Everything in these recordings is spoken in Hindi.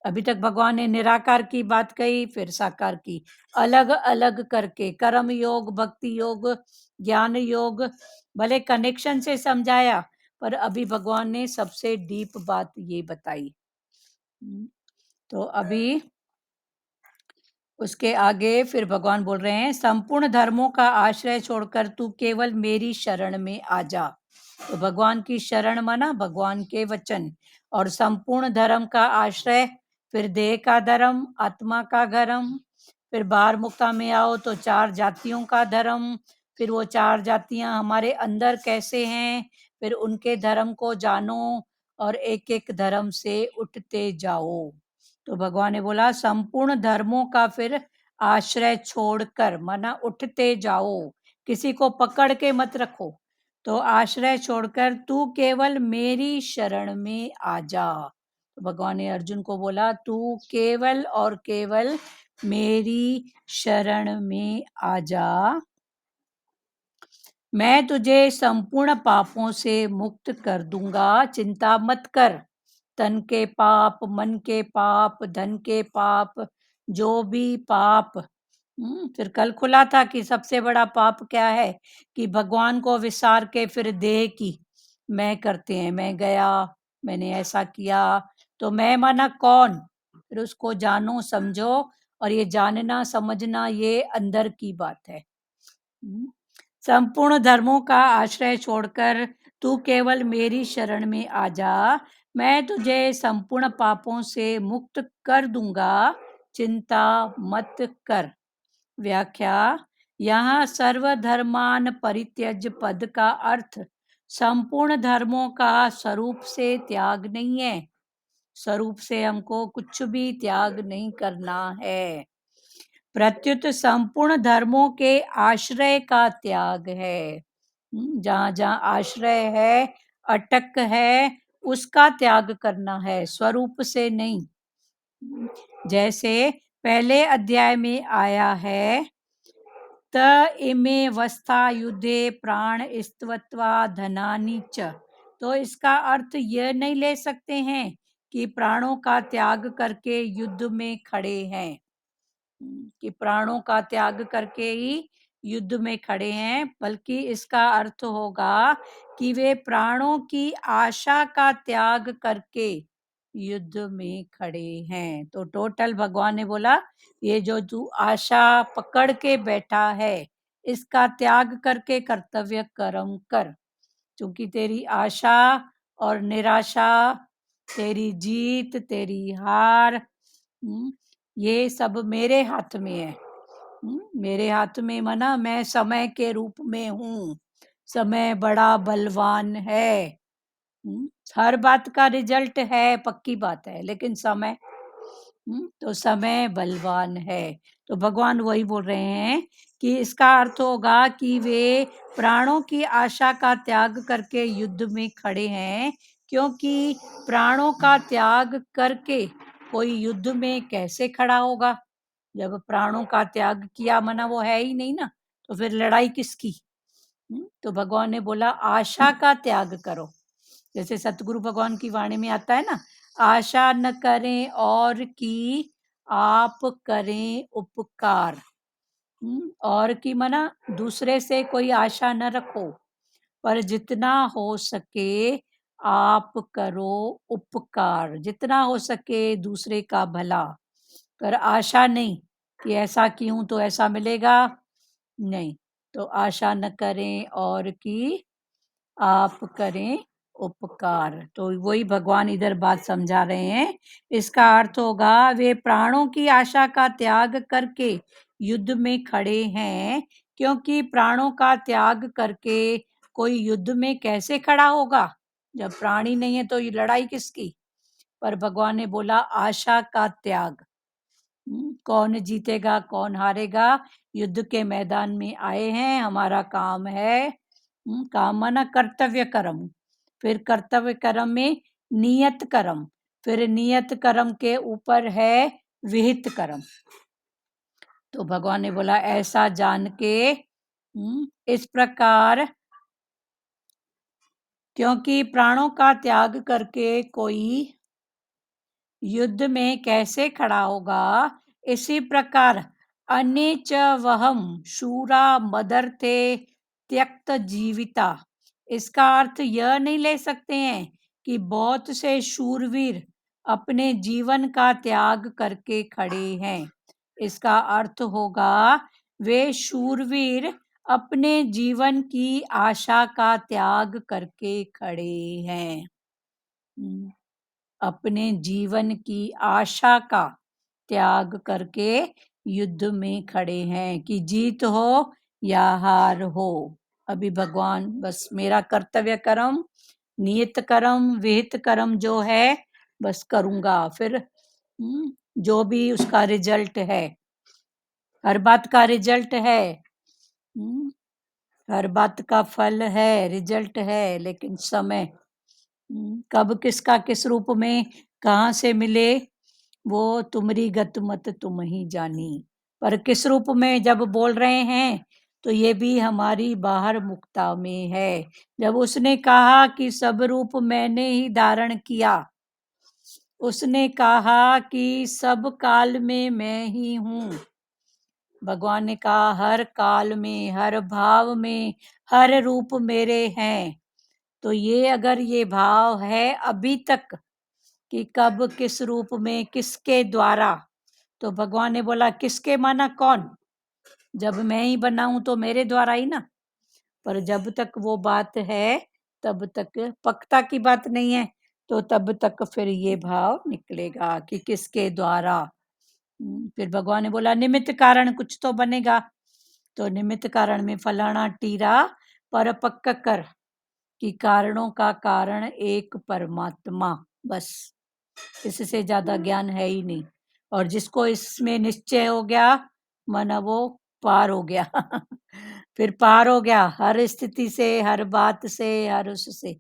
अभी तक भगवान ने निराकार की बात कही, फिर साकार की, अलग अलग करके कर्म योग, भक्ति योग, ज्ञान योग, भले कनेक्शन से समझाया, पर अभी भगवान ने सबसे डीप बात ये बताई। तो अभी उसके आगे फिर भगवान बोल रहे हैं, संपूर्ण धर्मों का आश्रय छोड़कर तू केवल मेरी शरण में आ जा। तो भगवान की शरण माना भगवान के वचन, और संपूर्ण धर्म का आश्रय, फिर देह का धर्म, आत्मा का धर्म, फिर बाहर मुक्ता में आओ तो 4 जातियों का धर्म, फिर वो 4 जातियां हमारे अंदर कैसे हैं, फिर उनके धर्म को जानो और एक एक धर्म से उठते जाओ। तो भगवान ने बोला संपूर्ण धर्मों का फिर आश्रय छोड़कर, माना उठते जाओ, किसी को पकड़ के मत रखो, तो आश्रय छोड़कर तू केवल मेरी शरण में आ जा। तो भगवान ने अर्जुन को बोला तू केवल और केवल मेरी शरण में आ जा, मैं तुझे संपूर्ण पापों से मुक्त कर दूंगा, चिंता मत कर। तन के पाप, मन के पाप, धन के पाप, जो भी पाप। फिर कल खुला था कि सबसे बड़ा पाप क्या है, कि भगवान को विसार के फिर देह की मैं करते हैं, मैं गया, मैंने ऐसा किया, तो मैं माना कौन, फिर उसको जानो समझो, और ये जानना समझना ये अंदर की बात है। संपूर्ण धर्मों का आश्रय छोड़कर तू केवल मेरी शरण में आ जा, मैं तुझे संपूर्ण पापों से मुक्त कर दूंगा, चिंता मत कर। व्याख्या, यहाँ सर्वधर्मान परित्यज पद का अर्थ संपूर्ण धर्मों का स्वरूप से त्याग नहीं है, स्वरूप से हमको कुछ भी त्याग नहीं करना है, प्रत्युत संपूर्ण धर्मों के आश्रय का त्याग है। जहाँ जहाँ आश्रय है, अटक है, उसका त्याग करना है, स्वरूप से नहीं। जैसे पहले अध्याय में आया है, त इमे वस्था युद्धे प्राण स्तवत्वा धनानि च, तो इसका अर्थ यह नहीं ले सकते हैं कि प्राणों का त्याग करके युद्ध में खड़े हैं, कि प्राणों का त्याग करके ही युद्ध में खड़े हैं, बल्कि इसका अर्थ होगा कि वे प्राणों की आशा का त्याग करके युद्ध में खड़े हैं। तो टोटल भगवान ने बोला ये जो तू आशा पकड़ के बैठा है, इसका त्याग करके कर्तव्य कर्म कर, क्योंकि तेरी आशा और निराशा, तेरी जीत, तेरी हार, ये सब मेरे हाथ में है। मेरे हाथ में माना मैं समय के रूप में हूँ, समय बड़ा बलवान है। हर बात का रिजल्ट है, पक्की बात है, लेकिन समय, तो समय बलवान है। तो भगवान वही बोल रहे हैं कि इसका अर्थ होगा कि वे प्राणों की आशा का त्याग करके युद्ध में खड़े हैं, क्योंकि प्राणों का त्याग करके कोई युद्ध में कैसे खड़ा होगा, जब प्राणों का त्याग किया मना वो है ही नहीं ना, तो फिर लड़ाई किसकी। तो भगवान ने बोला आशा का त्याग करो, जैसे सतगुरु भगवान की वाणी में आता है ना, आशा न करें और की आप करें उपकार। और की मना दूसरे से कोई आशा न रखो, पर जितना हो सके आप करो उपकार, जितना हो सके दूसरे का भला, पर आशा नहीं कि ऐसा क्यों तो ऐसा मिलेगा, नहीं। तो आशा न करें और कि आप करें उपकार, तो वही भगवान इधर बात समझा रहे हैं। इसका अर्थ होगा वे प्राणों की आशा का त्याग करके युद्ध में खड़े हैं, क्योंकि प्राणों का त्याग करके कोई युद्ध में कैसे खड़ा होगा, जब प्राण ही नहीं है तो ये लड़ाई किसकी। पर भगवान ने बोला आशा का त्याग। कौन जीतेगा कौन हारेगा, युद्ध के मैदान में आए हैं, हमारा काम है, काम माना कर्तव्य कर्म, फिर कर्तव्य कर्म में नियत कर्म, फिर नियत कर्म के ऊपर है विहित कर्म। तो भगवान ने बोला ऐसा जान के इस प्रकार, क्योंकि प्राणों का त्याग करके कोई युद्ध में कैसे खड़ा होगा, इसी प्रकार अन्य च वहम शूरा मदर्थे त्यक्त जीविता। इसका अर्थ यह नहीं ले सकते हैं कि बहुत से शूरवीर अपने जीवन का त्याग करके खड़े हैं। इसका अर्थ होगा वे शूरवीर अपने जीवन की आशा का त्याग करके खड़े हैं। अपने जीवन की आशा का त्याग करके युद्ध में खड़े हैं कि जीत हो या हार हो। अभी भगवान बस मेरा कर्तव्य कर्म, नियत कर्म, विहित कर्म जो है बस करूंगा, फिर जो भी उसका रिजल्ट है, हर बात का रिजल्ट है, हर बात का फल है, रिजल्ट है, लेकिन समय कब किसका किस रूप में कहाँ से मिले वो तुम्हारी गत मत तुम ही जानी। पर किस रूप में जब बोल रहे हैं तो ये भी हमारी बाहर मुक्ता में है। जब उसने कहा कि सब रूप मैंने ही धारण किया, उसने कहा कि सब काल में मैं ही हूँ। भगवान ने कहा हर काल में, हर भाव में, हर रूप मेरे हैं। तो ये अगर ये भाव है अभी तक कि कब किस रूप में किसके द्वारा, तो भगवान ने बोला किसके माना कौन, जब मैं ही बनाऊं तो मेरे द्वारा ही ना। पर जब तक वो बात है तब तक पक्का की बात नहीं है, तो तब तक फिर ये भाव निकलेगा कि किसके द्वारा। फिर भगवान ने बोला निमित्त कारण कुछ तो बनेगा, तो निमित्त कारण में फलाना टीरा पर पक्का कर कि कारणों का कारण एक परमात्मा, बस इससे ज्यादा ज्ञान है ही नहीं। और जिसको इसमें निश्चय हो गया माना वो पार हो गया फिर पार हो गया हर स्थिति से, हर बात से, हर उससे।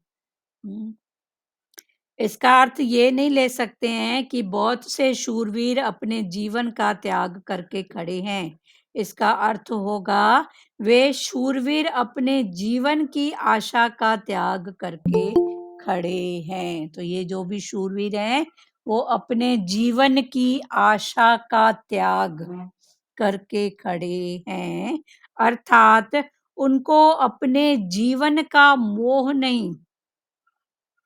इसका अर्थ ये नहीं ले सकते हैं कि बहुत से शूरवीर अपने जीवन का त्याग करके खड़े हैं। इसका अर्थ होगा वे शूरवीर अपने जीवन की आशा का त्याग करके खड़े हैं। तो ये जो भी शूरवीर हैं वो अपने जीवन की आशा का त्याग करके खड़े हैं, अर्थात उनको अपने जीवन का मोह नहीं,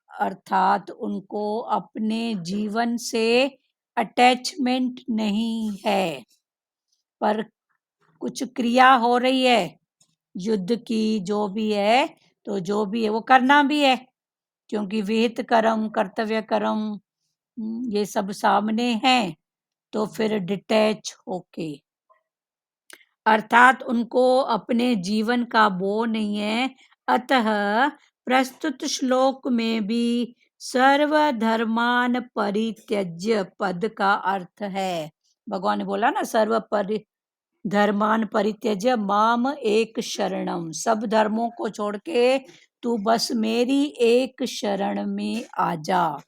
अर्थात उनको अपने जीवन से अटैचमेंट नहीं है। पर कुछ क्रिया हो रही है युद्ध की जो भी है, तो जो भी है वो करना भी है, क्योंकि विहित कर्म, कर्तव्य कर्म ये सब सामने हैं। तो फिर डिटैच होके, अर्थात उनको अपने जीवन का बोह नहीं है। अतः प्रस्तुत श्लोक में भी सर्वधर्मान परित्यज्य पद का अर्थ है, भगवान ने बोला ना सर्व धर्मान परित्यज्य माम एक शरणम, सब धर्मों को छोड़ के तू बस मेरी एक शरण में आ जा,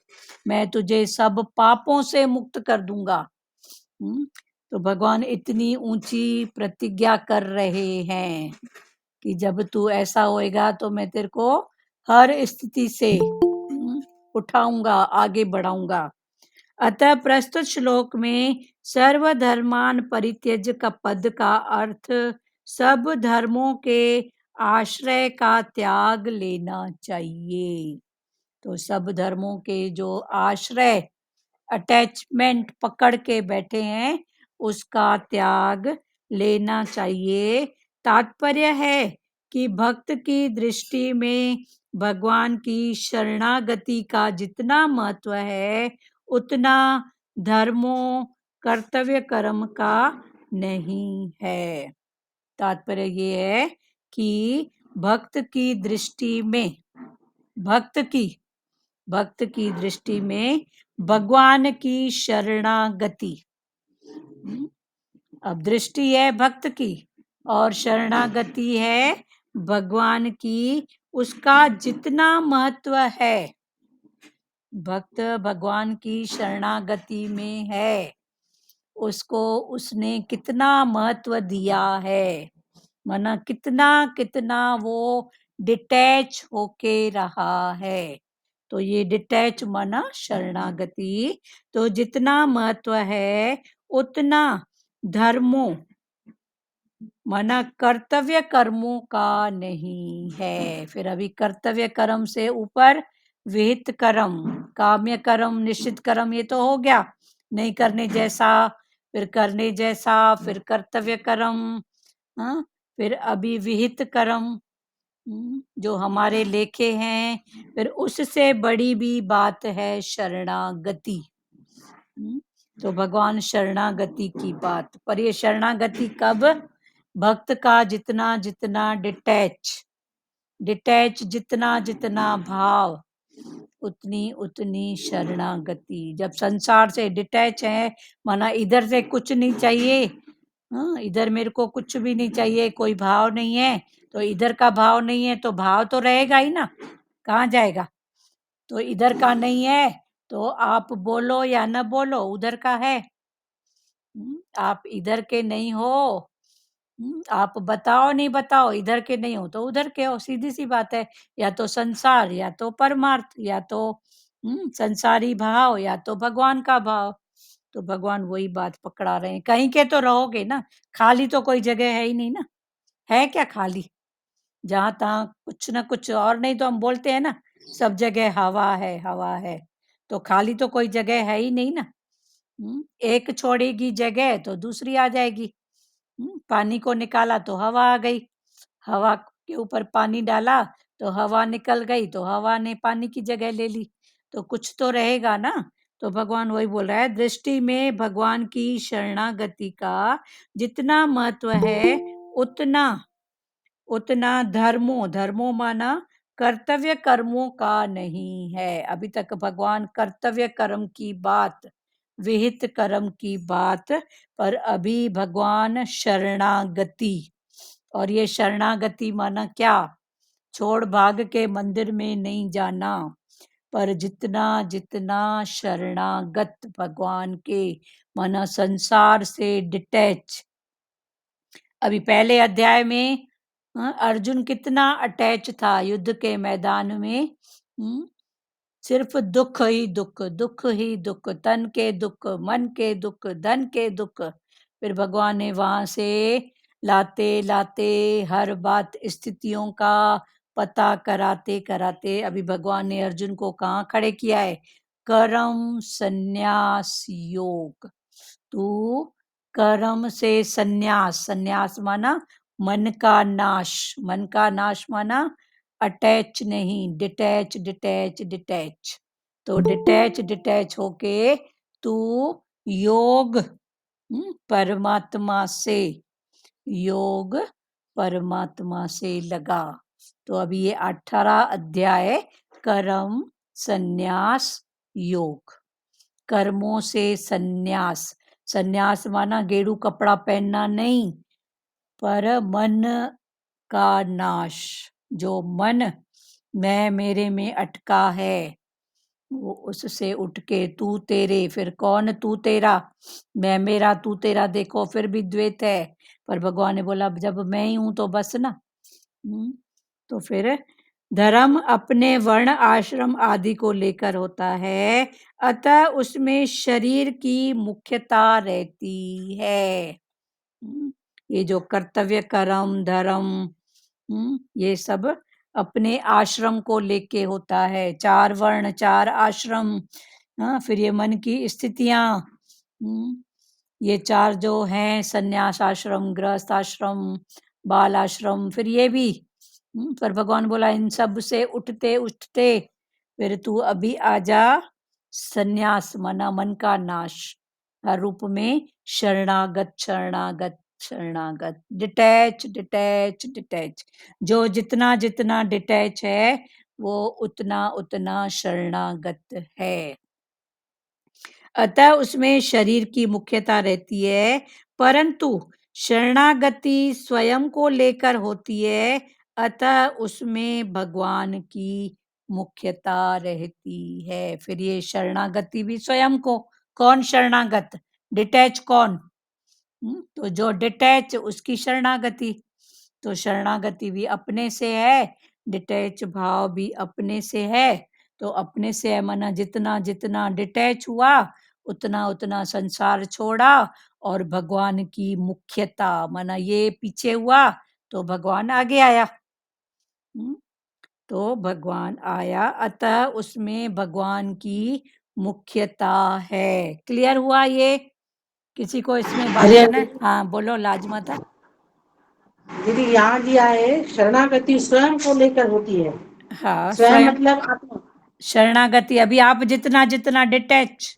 मैं तुझे सब पापों से मुक्त कर दूंगा। तो भगवान इतनी ऊंची प्रतिज्ञा कर रहे हैं कि जब तू ऐसा होएगा तो मैं तेरे को हर स्थिति से उठाऊंगा, आगे बढ़ाऊंगा। अतः प्रस्तुत श्लोक में सर्वधर्मान परित्यज का पद का अर्थ सब धर्मों के आश्रय का त्याग लेना चाहिए। तो सब धर्मों के जो आश्रय, अटैचमेंट पकड़ के बैठे हैं, उसका त्याग लेना चाहिए। तात्पर्य है कि भक्त की दृष्टि में भगवान की शरणागति का जितना महत्व है उतना धर्मों, कर्तव्य कर्म का नहीं है। तात्पर्य ये है कि भक्त की दृष्टि में, भक्त की दृष्टि में भगवान की शरणागति, अब दृष्टि है भक्त की और शरणागति है भगवान की, उसका जितना महत्व है भक्त भगवान की शरणागति में है, उसको उसने कितना महत्व दिया है, माना कितना कितना वो डिटैच होके रहा है। तो ये डिटैच माना शरणागति। तो जितना महत्व है उतना धर्मों माना कर्तव्य कर्मों का नहीं है। फिर अभी कर्तव्य कर्म से ऊपर विहित कर्म, काम्य कर्म, निश्चित कर्म, ये तो हो गया नहीं करने जैसा, फिर करने जैसा, फिर कर्तव्य कर्म, हाँ, फिर अभी विहित कर्म, जो हमारे लेखे हैं। फिर उससे बड़ी भी बात है शरणागति। तो भगवान शरणागति की बात, पर ये शरणागति कब? भक्त का जितना जितना डिटैच जितना जितना भाव, उतनी उतनी शरणागति। जब संसार से डिटैच है माना इधर से कुछ नहीं चाहिए, हाँ, इधर मेरे को कुछ भी नहीं चाहिए, कोई भाव नहीं है, तो इधर का भाव नहीं है तो भाव तो रहेगा ही ना, कहाँ जाएगा? तो इधर का नहीं है तो आप बोलो या न बोलो उधर का है। आप इधर के नहीं हो, आप बताओ नहीं बताओ इधर के नहीं हो तो उधर के हो, सीधी सी बात है। या तो संसार या तो परमार्थ, या तो संसारी भाव या तो भगवान का भाव। तो भगवान वही बात पकड़ा रहे हैं, कहीं के तो रहोगे ना, खाली तो कोई जगह है ही नहीं ना, है क्या खाली? जहाँ तहाँ कुछ ना कुछ, और नहीं तो हम बोलते हैं ना सब जगह हवा है हवा है, तो खाली तो कोई जगह है ही नहीं ना। एक छोड़ेगी जगह तो दूसरी आ जाएगी। पानी को निकाला तो हवा आ गई, हवा के ऊपर पानी डाला तो हवा निकल गई, तो हवा ने पानी की जगह ले ली, तो कुछ तो रहेगा ना। तो भगवान वही बोल रहा है, दृष्टि में भगवान की शरणागति का जितना महत्व है उतना उतना धर्मों धर्मों माना कर्तव्य कर्मों का नहीं है। अभी तक भगवान कर्तव्य कर्म की बात, विहित कर्म की बात, पर अभी भगवान शरणागति। और ये शरणागति माना क्या? छोड़ भाग के मंदिर में नहीं जाना, पर जितना जितना शरणागत भगवान के माना संसार से डिटैच। अभी पहले अध्याय में अर्जुन कितना अटैच था युद्ध के मैदान में, सिर्फ दुख ही दुख, दुख ही दुख, तन के दुख, मन के दुख, धन के दुख। फिर भगवान ने वहां से लाते लाते हर बात स्थितियों का पता कराते कराते अभी भगवान ने अर्जुन को कहाँ खड़े किया है? कर्म संन्यास योग। तू कर्म से संन्यास, संन्यास माना मन का नाश, मन का नाश माना अटैच नहीं, डिटैच डिटैच डिटैच। तो डिटैच डिटैच होके तू योग, परमात्मा से, योग परमात्मा से लगा। तो अभी ये 18 अध्याय कर्म संन्यास योग, कर्मों से संन्यास। संन्यास माना गेरू कपड़ा पहनना नहीं, पर मन का नाश। जो मन मैं मेरे में अटका है, वो उससे उठ के तू तेरे, फिर कौन तू तेरा? मैं मेरा तू तेरा देखो फिर भी द्वैत है, पर भगवान ने बोला जब मैं ही हूं तो बस ना। तो फिर धर्म अपने वर्ण आश्रम आदि को लेकर होता है, अतः उसमें शरीर की मुख्यता रहती है। ये जो कर्तव्य कर्म धर्म, ये सब अपने आश्रम को लेके होता है, 4 वर्ण 4 आश्रम। फिर ये मन की स्थितियां, ये 4 जो हैं, संन्यास आश्रम, गृहस्थ आश्रम, बाल आश्रम, फिर ये भी। पर भगवान बोला इन सब से उठते उठते फिर तू अभी आजा संन्यास माना मन का नाश, हर रूप में शरणागत शरणागत शरणागत, डिटैच डिटैच डिटैच। जो जितना जितना डिटैच है वो उतना उतना शरणागत है, अतः उसमें शरीर की मुख्यता रहती है। परंतु शरणागति स्वयं को लेकर होती है, अतः उसमें भगवान की मुख्यता रहती है। फिर ये शरणागति भी स्वयं को, कौन शरणागत? डिटैच कौन? तो जो डिटैच उसकी शरणागति। तो शरणागति भी अपने से है, डिटैच भाव भी अपने से है। तो अपने से है माना जितना जितना डिटैच हुआ उतना उतना संसार छोड़ा और भगवान की मुख्यता माना ये पीछे हुआ तो भगवान आगे आया। तो भगवान आया अतः उसमें भगवान की मुख्यता है। क्लियर हुआ ये? किसी को इसमें बात अरे करना है? हाँ बोलो लाजमाता। दीदी, यहाँ दिया है शरणागति स्वयं को लेकर होती है। हाँ स्वयं स्वयं मतलब आत्मा। शरणागति। अभी आप जितना जितना डिटैच,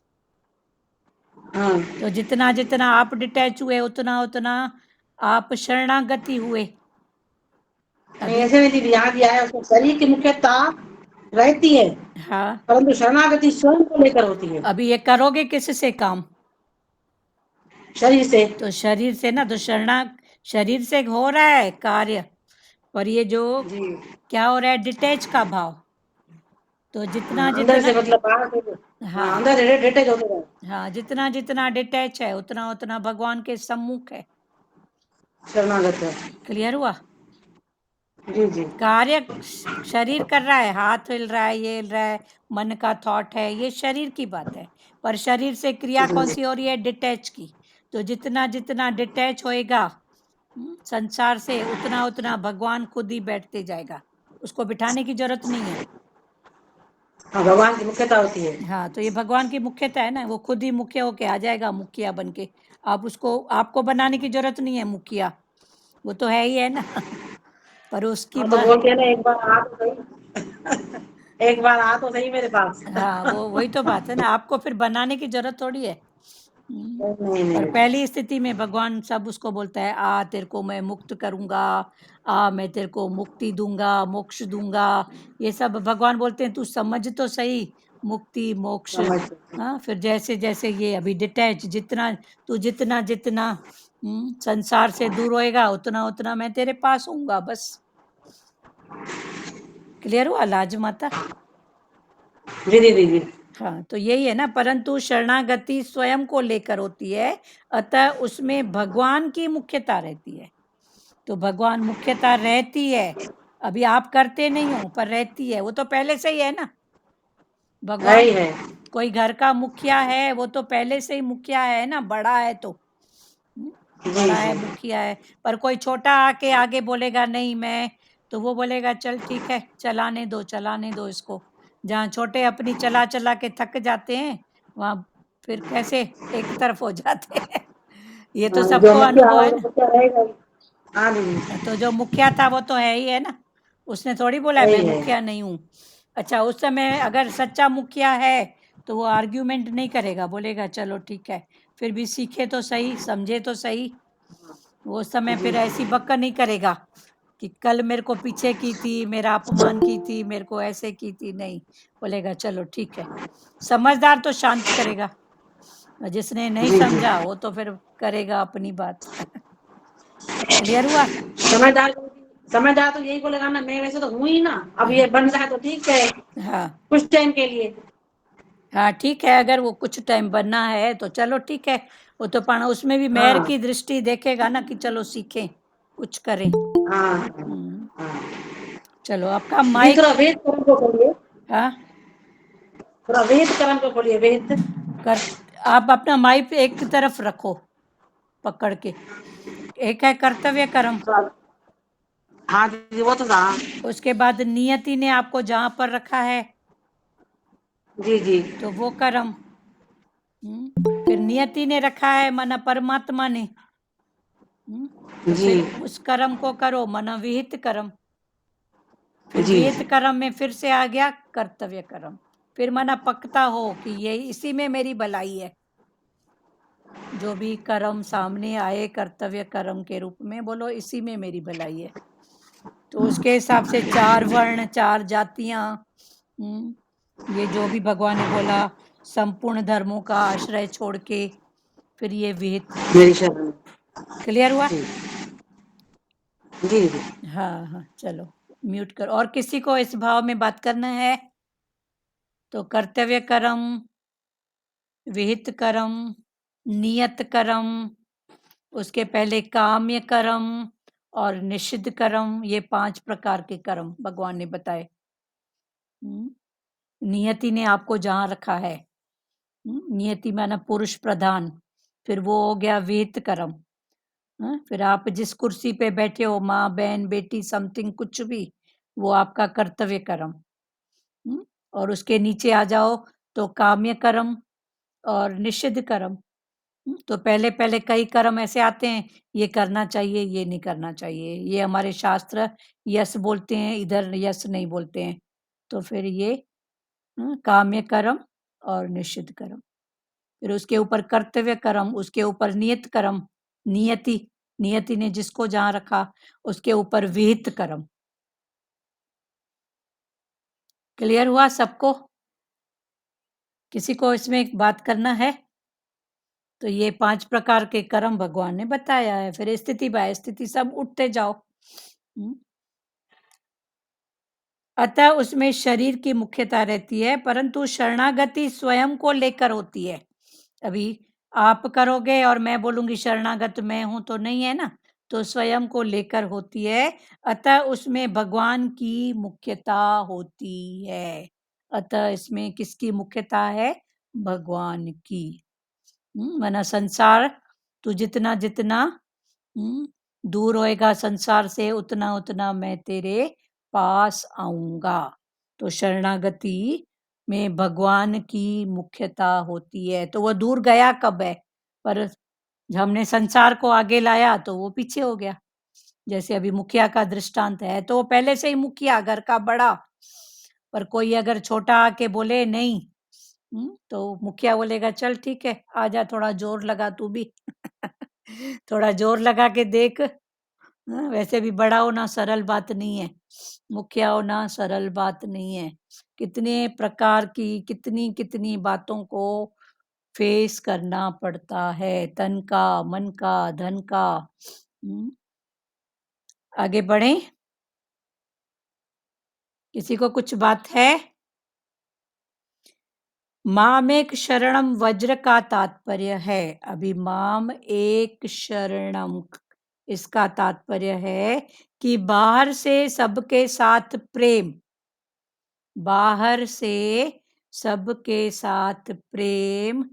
हाँ, तो जितना जितना आप डिटैच हुए उतना उतना आप शरणागति हुए। नहीं अभी ऐसे नहीं दीदी, यहाँ दिया है उसमें शरीर की मुख्यता रहती है, हाँ परंतु शरणागति स्वयं को लेकर होती है, अभी ये करोगे किससे काम? शरीर से। तो शरीर से ना, तो शरीर से हो रहा है कार्य, पर ये जो जी। क्या हो रहा है डिटैच का भाव। तो जितना हाँ, अंदर से जितना मतलब बाहर से। हाँ, हाँ अंदर से डिटेच होते रहे। हाँ जितना जितना डिटैच है उतना उतना भगवान के सम्मुख है। शरणागत है। क्लियर हुआ? जी जी। कार्य शरीर कर रहा है, हाथ हिल रहा है, ये हिल रहा है, मन का थॉट है, ये शरीर की बात है, पर शरीर से क्रिया कौन जी सी हो रही है? डिटैच की। तो जितना जितना डिटैच होएगा संसार से उतना उतना भगवान खुद ही बैठते जाएगा, उसको बिठाने की जरूरत नहीं है। हाँ, भगवान की मुख्यता होती है। हाँ तो ये भगवान की मुख्यता है ना, वो खुद ही मुख्य होके आ जाएगा मुखिया बन के। आप उसको, आपको बनाने की जरूरत नहीं है मुखिया, वो तो है ही है ना। पर उसकी हाँ, तो बोलते हैं ना, एक बार आ तो सही। एक बार आ तो सही मेरे पास। हाँ वो वही तो बात है ना, आपको फिर बनाने की जरूरत थोड़ी है। नहीं पर नहीं। पहली स्थिति में भगवान सब उसको बोलता है, आ तेरे को मैं मुक्त करूंगा, आ मैं तेरे को मुक्ति दूंगा, मोक्ष दूंगा। ये सब भगवान बोलते हैं, तू समझ तो सही मुक्ति मोक्ष। समझ। हाँ फिर जैसे जैसे ये अभी डिटैच, जितना तू जितना जितना संसार से दूर होएगा उतना उतना मैं तेरे पास होऊंगा बस। क्लियर हुआ लाज माता? जी दीदी जी। हाँ तो यही है ना, परंतु शरणागति स्वयं को लेकर होती है, अतः उसमें भगवान की मुख्यता रहती है। तो भगवान मुख्यता रहती है, अभी आप करते नहीं हो पर रहती है, वो तो पहले से ही है ना। है भगवान ही है। कोई घर का मुखिया है, वो तो पहले से ही मुखिया है ना, बड़ा है तो जी बड़ा है जी। मुखिया है। पर कोई छोटा आके आगे बोलेगा नहीं मैं, तो वो बोलेगा चल ठीक है चलाने दो इसको। जहाँ छोटे अपनी चला चला के थक जाते हैं वहां फिर कैसे एक तरफ हो जाते हैं। ये तो हाँ, जो सबको मुखिया अनुभव है है वो ना। मुखिया रहेगा ही। हाँ दीदी। तो जो मुखिया था वो तो है ही है ना, उसने थोड़ी बोला है है मैं ही है। मुखिया नहीं हूँ। अच्छा उस समय अगर सच्चा मुखिया है तो वो आर्ग्यूमेंट नहीं करेगा, बोलेगा चलो ठीक है, फिर भी सीखे तो सही, समझे तो सही। वो उस समय जी फिर ऐसी बक्का नहीं करेगा कि कल मेरे को पीछे की थी, मेरा अपमान की थी, मेरे को ऐसे की थी, नहीं। बोलेगा चलो ठीक है। समझदार तो शांत करेगा, और जिसने नहीं जी। जी। समझा वो तो फिर करेगा अपनी बात। क्लियर हुआ? समझदार। समझदार तो यही बोलेगा ना, मैं वैसे तो हूँ ही ना, अब ये बन रहा है तो ठीक है, हाँ कुछ टाइम के लिए। हाँ ठीक है, अगर वो कुछ टाइम बनना है तो चलो ठीक है। वो तो पाना उसमें भी मेहर हाँ की दृष्टि देखेगा ना कि चलो सीखें कुछ करें। हाँ हम्म, हाँ। चलो आपका जी, थोड़ा माइक। वेद कर्म को खोलिए। हाँ थोड़ा वेद कर्म को खोलिए, वेद। कर, आप अपना माइक एक तरफ रखो पकड़ के। एक है कर्तव्य कर्म, हाँ दीदी, वो तो था। उसके बाद नियति ने आपको जहां पर रखा है जी जी। तो वो कर्म। फिर नियति ने रखा है माना परमात्मा ने। तो जी फिर उस कर्म को करो माना विहित कर्म। फिर जी। विहित कर्म में फिर से आ गया कर्तव्य कर्म। फिर माना पक्का हो कि ये इसी में मेरी भलाई है। जो भी कर्म सामने आए कर्तव्य कर्म के रूप में, बोलो इसी में मेरी भलाई है। तो उसके हिसाब से 4 वर्ण 4 जातियां, ये जो भी भगवान ने बोला, संपूर्ण धर्मों का आश्रय छोड़ के, फिर ये विहित। मेरी शरण। क्लियर हुआ? जी जी दीदी। हाँ हाँ चलो म्यूट करो। और किसी को इस भाव में बात करना है तो कर्तव्य कर्म, विहित कर्म, नियत कर्म, उसके पहले काम्य कर्म और निषिद्ध कर्म, ये 5 प्रकार के कर्म भगवान ने बताए। नियति ने आपको जहाँ रखा है। नियति माना पुरुष प्रधान, फिर वो हो गया विहित कर्म। फिर आप जिस कुर्सी पे बैठे हो, माँ, बहन, बेटी, समथिंग, कुछ भी, वो आपका कर्तव्य कर्म। और उसके नीचे आ जाओ तो काम्य कर्म और निषिद्ध कर्म। तो पहले कई कर्म ऐसे आते हैं, ये करना चाहिए, ये नहीं करना चाहिए, ये हमारे शास्त्र यस बोलते हैं, इधर यस नहीं बोलते हैं। तो फिर ये काम्य कर्म और निषिद्ध कर्म। फिर उसके ऊपर कर्तव्य कर्म, उसके ऊपर नियत कर्म, नियति ने जिसको जहां रखा, उसके ऊपर विहित कर्म। क्लियर हुआ सबको? किसी को इसमें एक बात करना है? तो ये 5 प्रकार के कर्म भगवान ने बताया है। फिर स्थिति बाय स्थिति सब उठते जाओ। अतः उसमें शरीर की मुख्यता रहती है, परंतु शरणागति स्वयं को लेकर होती है। अभी आप करोगे और मैं बोलूंगी शरणागत मैं हूं, तो नहीं है ना, तो स्वयं को लेकर होती है। अतः उसमें भगवान की मुख्यता होती है। अतः इसमें किसकी मुख्यता है? भगवान की। माना संसार, तू जितना जितना दूर होएगा संसार से, उतना उतना मैं तेरे पास आऊंगा। तो शरणागति में भगवान की मुख्यता होती है। तो वो दूर गया कब है? पर हमने संसार को आगे लाया तो वो पीछे हो गया। जैसे अभी मुखिया का दृष्टांत है, तो वो पहले से ही मुखिया, घर का बड़ा, पर कोई अगर छोटा आके बोले नहीं, तो मुखिया बोलेगा चल ठीक है, आजा, थोड़ा जोर लगा तू भी। थोड़ा जोर लगा के देख। वैसे भी बड़ा होना सरल बात नहीं है, मुखिया होना सरल बात नहीं है। कितने प्रकार की कितनी कितनी बातों को फेस करना पड़ता है, तन का, मन का, धन का। आगे बढ़ें? किसी को कुछ बात है? माम एक शरणम वज्र का तात्पर्य है। अभी माम एक शरणम, इसका तात्पर्य है कि बाहर से सबके साथ प्रेम, बाहर से सबके साथ प्रेम,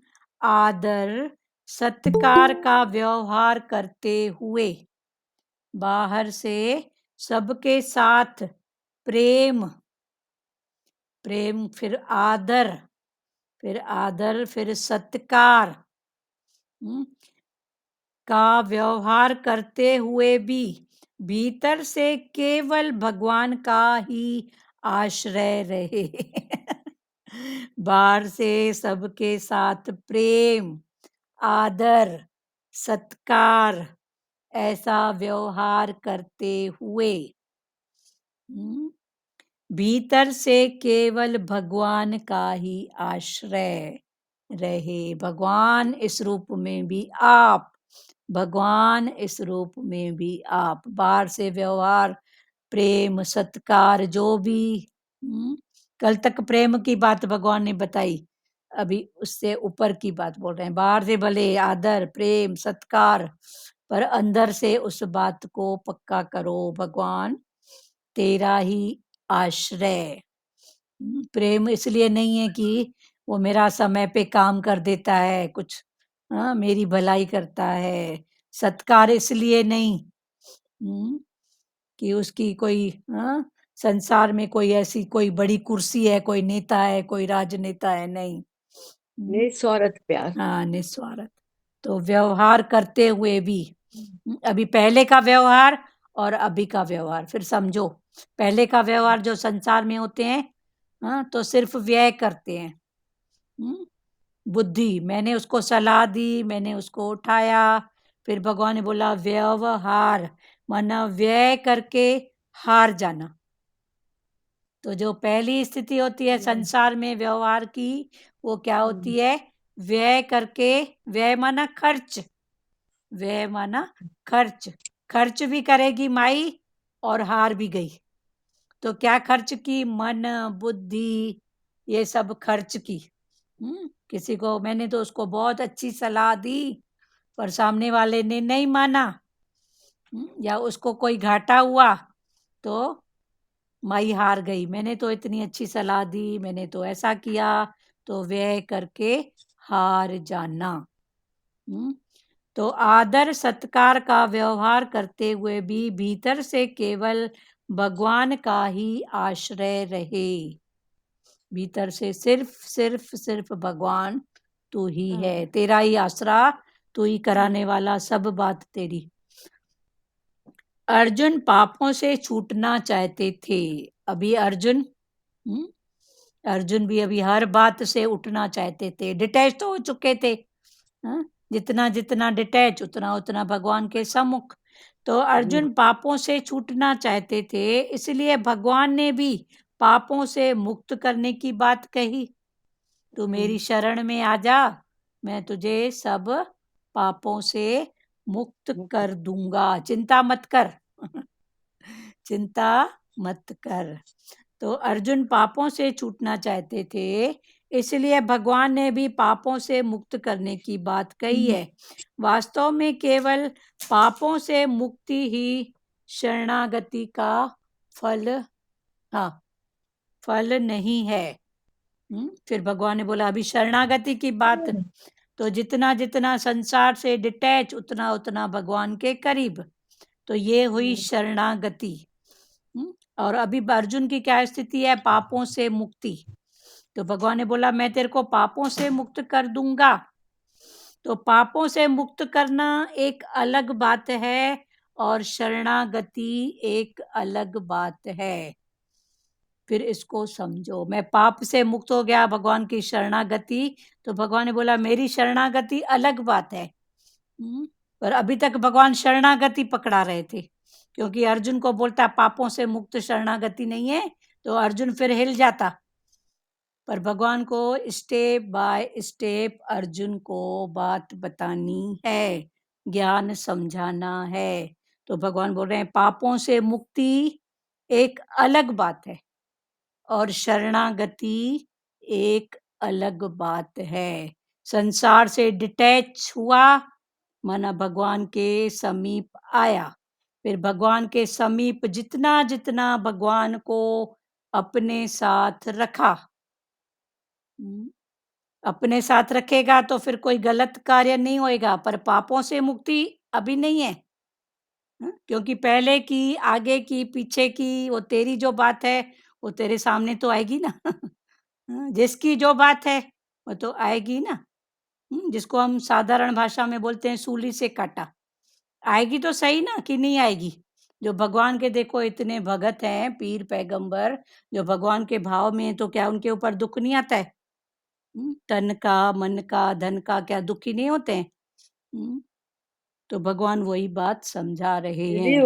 आदर, सत्कार का व्यवहार करते हुए, बाहर से सबके साथ प्रेम, प्रेम फिर आदर, फिर सत्कार का व्यवहार करते हुए भी भीतर से केवल भगवान का ही आश्रय रहे। बाहर से सबके साथ प्रेम, आदर, सत्कार, ऐसा व्यवहार करते हुए भीतर से केवल भगवान का ही आश्रय रहे। भगवान इस रूप में भी आप, भगवान इस रूप में भी आप। बाहर से व्यवहार, प्रेम, सत्कार, जो भी कल तक प्रेम की बात भगवान ने बताई, अभी उससे ऊपर की बात बोल रहे हैं। बाहर से भले आदर, प्रेम, सत्कार, पर अंदर से उस बात को पक्का करो, भगवान तेरा ही आश्रय। प्रेम इसलिए नहीं है कि वो मेरा समय पे काम कर देता है, कुछ मेरी भलाई करता है। सत्कार इसलिए नहीं कि उसकी कोई संसार में कोई ऐसी कोई बड़ी कुर्सी है, कोई नेता है, कोई राजनेता है, नहीं। निस्वार्थ प्यार। हाँ, निस्वार्थ। तो व्यवहार करते हुए भी, अभी पहले का व्यवहार और अभी का व्यवहार फिर समझो। पहले का व्यवहार जो संसार में होते हैं, तो सिर्फ व्यय करते हैं। बुद्धि, मैंने उसको सलाह दी, मैंने उसको उठाया, फिर भगवान ने बोला व्यवहार, माना व्यय करके हार जाना। तो जो पहली स्थिति होती है संसार में व्यवहार की, वो क्या होती है? व्यय करके, व्यय माना खर्च, व्यय माना खर्च, खर्च भी करेगी माई और हार भी गई। तो क्या खर्च की? मन, बुद्धि, ये सब खर्च की। किसी को मैंने तो उसको बहुत अच्छी सलाह दी, पर सामने वाले ने नहीं माना, या उसको कोई घाटा हुआ, तो माई हार गई, मैंने तो इतनी अच्छी सलाह दी, मैंने तो ऐसा किया, तो व्यय करके हार जाना। तो आदर सत्कार का व्यवहार करते हुए भी भीतर से केवल भगवान का ही आश्रय रहे। भीतर से सिर्फ सिर्फ सिर्फ भगवान तू ही है, तेरा ही आसरा, तू ही कराने वाला, सब बात तेरी। अर्जुन पापों से छूटना चाहते थे। अभी अर्जुन अर्जुन भी अभी हर बात से उठना चाहते थे, डिटैच तो हो चुके थे। जितना जितना डिटैच उतना उतना भगवान के सम्मुख। तो अर्जुन पापों से छूटना चाहते थे, इसलिए भगवान ने भी पापों से मुक्त करने की बात कही। तू मेरी शरण में आ जा, मैं तुझे सब पापों से मुक्त कर दूंगा, चिंता मत कर। चिंता मत कर। तो अर्जुन पापों से छूटना चाहते थे, इसलिए भगवान ने भी पापों से मुक्त करने की बात कही है। वास्तव में केवल पापों से मुक्ति ही शरणागति का फल नहीं है। फिर भगवान ने बोला अभी शरणागति की बात, तो जितना जितना संसार से डिटैच उतना उतना भगवान के करीब, तो ये हुई शरणागति। और अभी अर्जुन की क्या स्थिति है? पापों से मुक्ति। तो भगवान ने बोला मैं तेरे को पापों से मुक्त कर दूंगा। तो पापों से मुक्त करना एक अलग बात है और शरणागति एक अलग बात है। फिर इसको समझो, मैं पाप से मुक्त हो गया, भगवान की शरणागति, तो भगवान ने बोला मेरी शरणागति अलग बात है। पर अभी तक भगवान शरणागति पकड़ा रहे थे, क्योंकि अर्जुन को बोलता पापों से मुक्त शरणागति नहीं है, तो अर्जुन फिर हिल जाता। पर भगवान को स्टेप बाय स्टेप अर्जुन को बात बतानी है, ज्ञान समझाना है। तो भगवान बोल रहे हैं पापों से मुक्ति एक अलग बात है और शरणागति एक अलग बात है। संसार से डिटैच हुआ माना भगवान के समीप आया। फिर भगवान के समीप जितना जितना भगवान को अपने साथ रखा, अपने साथ रखेगा तो फिर कोई गलत कार्य नहीं होएगा। पर पापों से मुक्ति अभी नहीं है, क्योंकि पहले की, आगे की, पीछे की, वो तेरी जो बात है वो तेरे सामने तो आएगी ना। जिसकी जो बात है वो तो आएगी ना। जिसको हम साधारण भाषा में बोलते हैं सूली से काटा, आएगी तो सही ना, कि नहीं आएगी? जो भगवान के देखो इतने भगत हैं, पीर पैगंबर, जो भगवान के भाव में, तो क्या उनके ऊपर दुख नहीं आता है? तन का, मन का, धन का क्या दुखी नहीं होते हैं? तो भगवान वही बात समझा रहे हैं।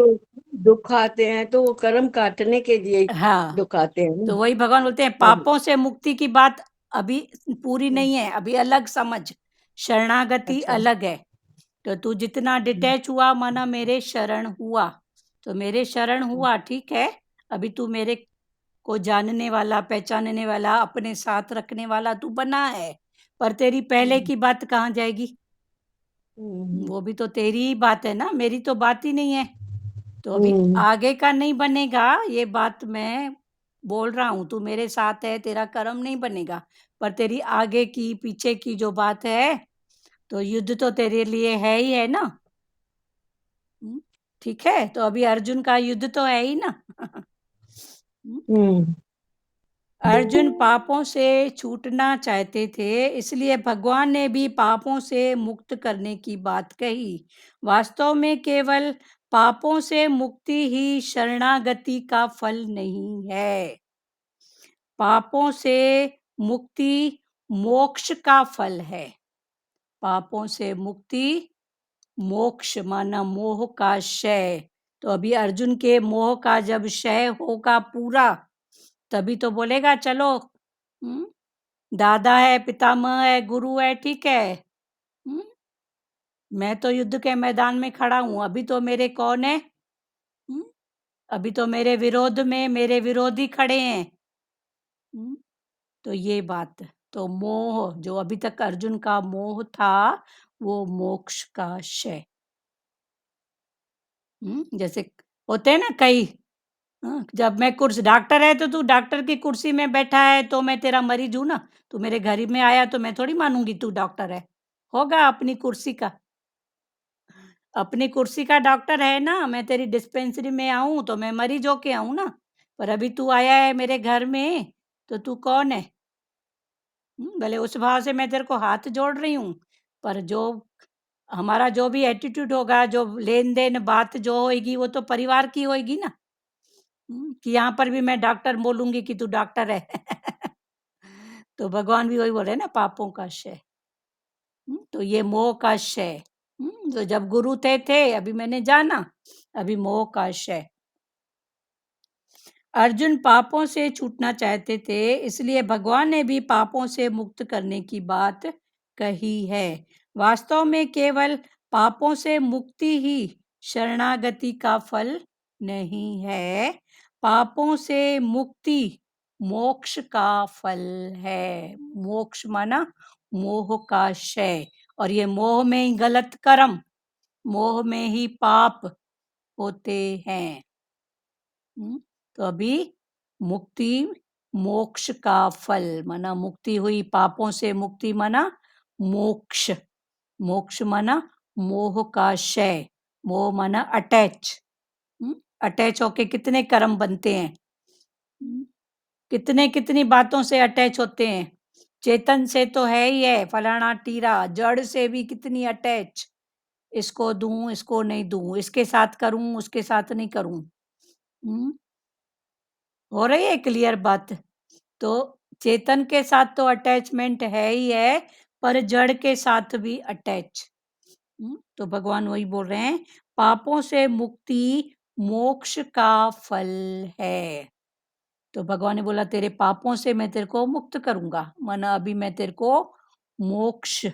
दुख आते हैं तो वो कर्म काटने के लिए हाँ, दुख आते हैं। तो वही भगवान बोलते हैं पापों से मुक्ति की बात अभी पूरी नहीं है, अभी अलग समझ, शरणागति अलग है। तो तू जितना डिटैच हुआ माना मेरे शरण हुआ, तो मेरे शरण हुआ, ठीक है। अभी तू मेरे को जानने वाला, पहचानने वाला, अपने साथ रखने वाला तू बना है, पर तेरी पहले की बात कहाँ जाएगी? वो भी तो तेरी ही बात है ना, मेरी तो बात ही नहीं है। तो अभी आगे का नहीं बनेगा, ये बात मैं बोल रहा हूँ। तू मेरे साथ है, तेरा कर्म नहीं बनेगा, पर तेरी आगे की, पीछे की जो बात है, तो युद्ध तो तेरे लिए है ही है ना। ठीक है, तो अभी अर्जुन का युद्ध तो है ही ना। अर्जुन पापों से छूटना चाहते थे, इसलिए भगवान ने भी पापों से मुक्त करने की बात कही। वास्तव में केवल पापों से मुक्ति ही शरणागति का फल नहीं है। पापों से मुक्ति मोक्ष का फल है। पापों से मुक्ति मोक्ष माना मोह का क्षय। तो अभी अर्जुन के मोह का जब क्षय होगा पूरा, तभी तो बोलेगा चलो, दादा है, पितामह है, गुरु है, ठीक है, मैं तो युद्ध के मैदान में खड़ा हूं। अभी तो मेरे कौन है? अभी तो मेरे विरोध में मेरे विरोधी खड़े हैं। तो ये बात, तो मोह जो अभी तक अर्जुन का मोह था, वो मोक्ष का क्षय। जैसे होते हैं ना कई जब मैं डॉक्टर है तो तू डॉक्टर की कुर्सी में बैठा है तो मैं तेरा मरीज हूं ना। तू मेरे घर में आया तो मैं थोड़ी मानूंगी तू डॉक्टर है। होगा अपनी कुर्सी का, अपनी कुर्सी का डॉक्टर है ना। मैं तेरी डिस्पेंसरी में आऊं तो मैं मरीज होके आऊं ना। पर अभी तू आया है मेरे घर में तो तू कौन है? भले उस भाव से मैं तेरे को हाथ जोड़ रही हूँ, पर जो हमारा जो भी एटीट्यूड होगा, जो लेन देन बात जो होगी वो तो परिवार की होगी ना। कि यहाँ पर भी मैं डॉक्टर बोलूंगी कि तू डॉक्टर है। तो भगवान भी वही बोल रहे हैं ना, पापों का क्षय। तो ये मोह का क्षय। तो जब गुरु थे अभी मैंने जाना, अभी मोह का क्षय। अर्जुन पापों से छूटना चाहते थे, इसलिए भगवान ने भी पापों से मुक्त करने की बात कही है। वास्तव में केवल पापों से मुक्ति ही शरणागति का फल नहीं है। पापों से मुक्ति मोक्ष का फल है। मोक्ष माना मोह का क्षय, और ये मोह में ही गलत कर्म, मोह में ही पाप होते हैं। तो अभी मुक्ति मोक्ष का फल माना मुक्ति हुई, पापों से मुक्ति माना मोक्ष। मोक्ष माना मोह का क्षय, मोह माना अटैच। अटैच होके कितने कर्म बनते हैं, कितने कितनी बातों से अटैच होते हैं। चेतन से तो है ही है, फलाना टीरा, जड़ से भी कितनी अटैच। इसको दूं, इसको नहीं दूं, इसके साथ करूं, उसके साथ नहीं करूं। हो रही है क्लियर बात? तो चेतन के साथ तो अटैचमेंट है ही है, पर जड़ के साथ भी अटैच। तो भगवान वही बोल रहे हैं, पापों से मुक्ति मोक्ष का फल है। तो भगवान ने बोला तेरे पापों से मैं तेरे को मुक्त करूंगा, माना अभी मैं तेरे को मोक्ष,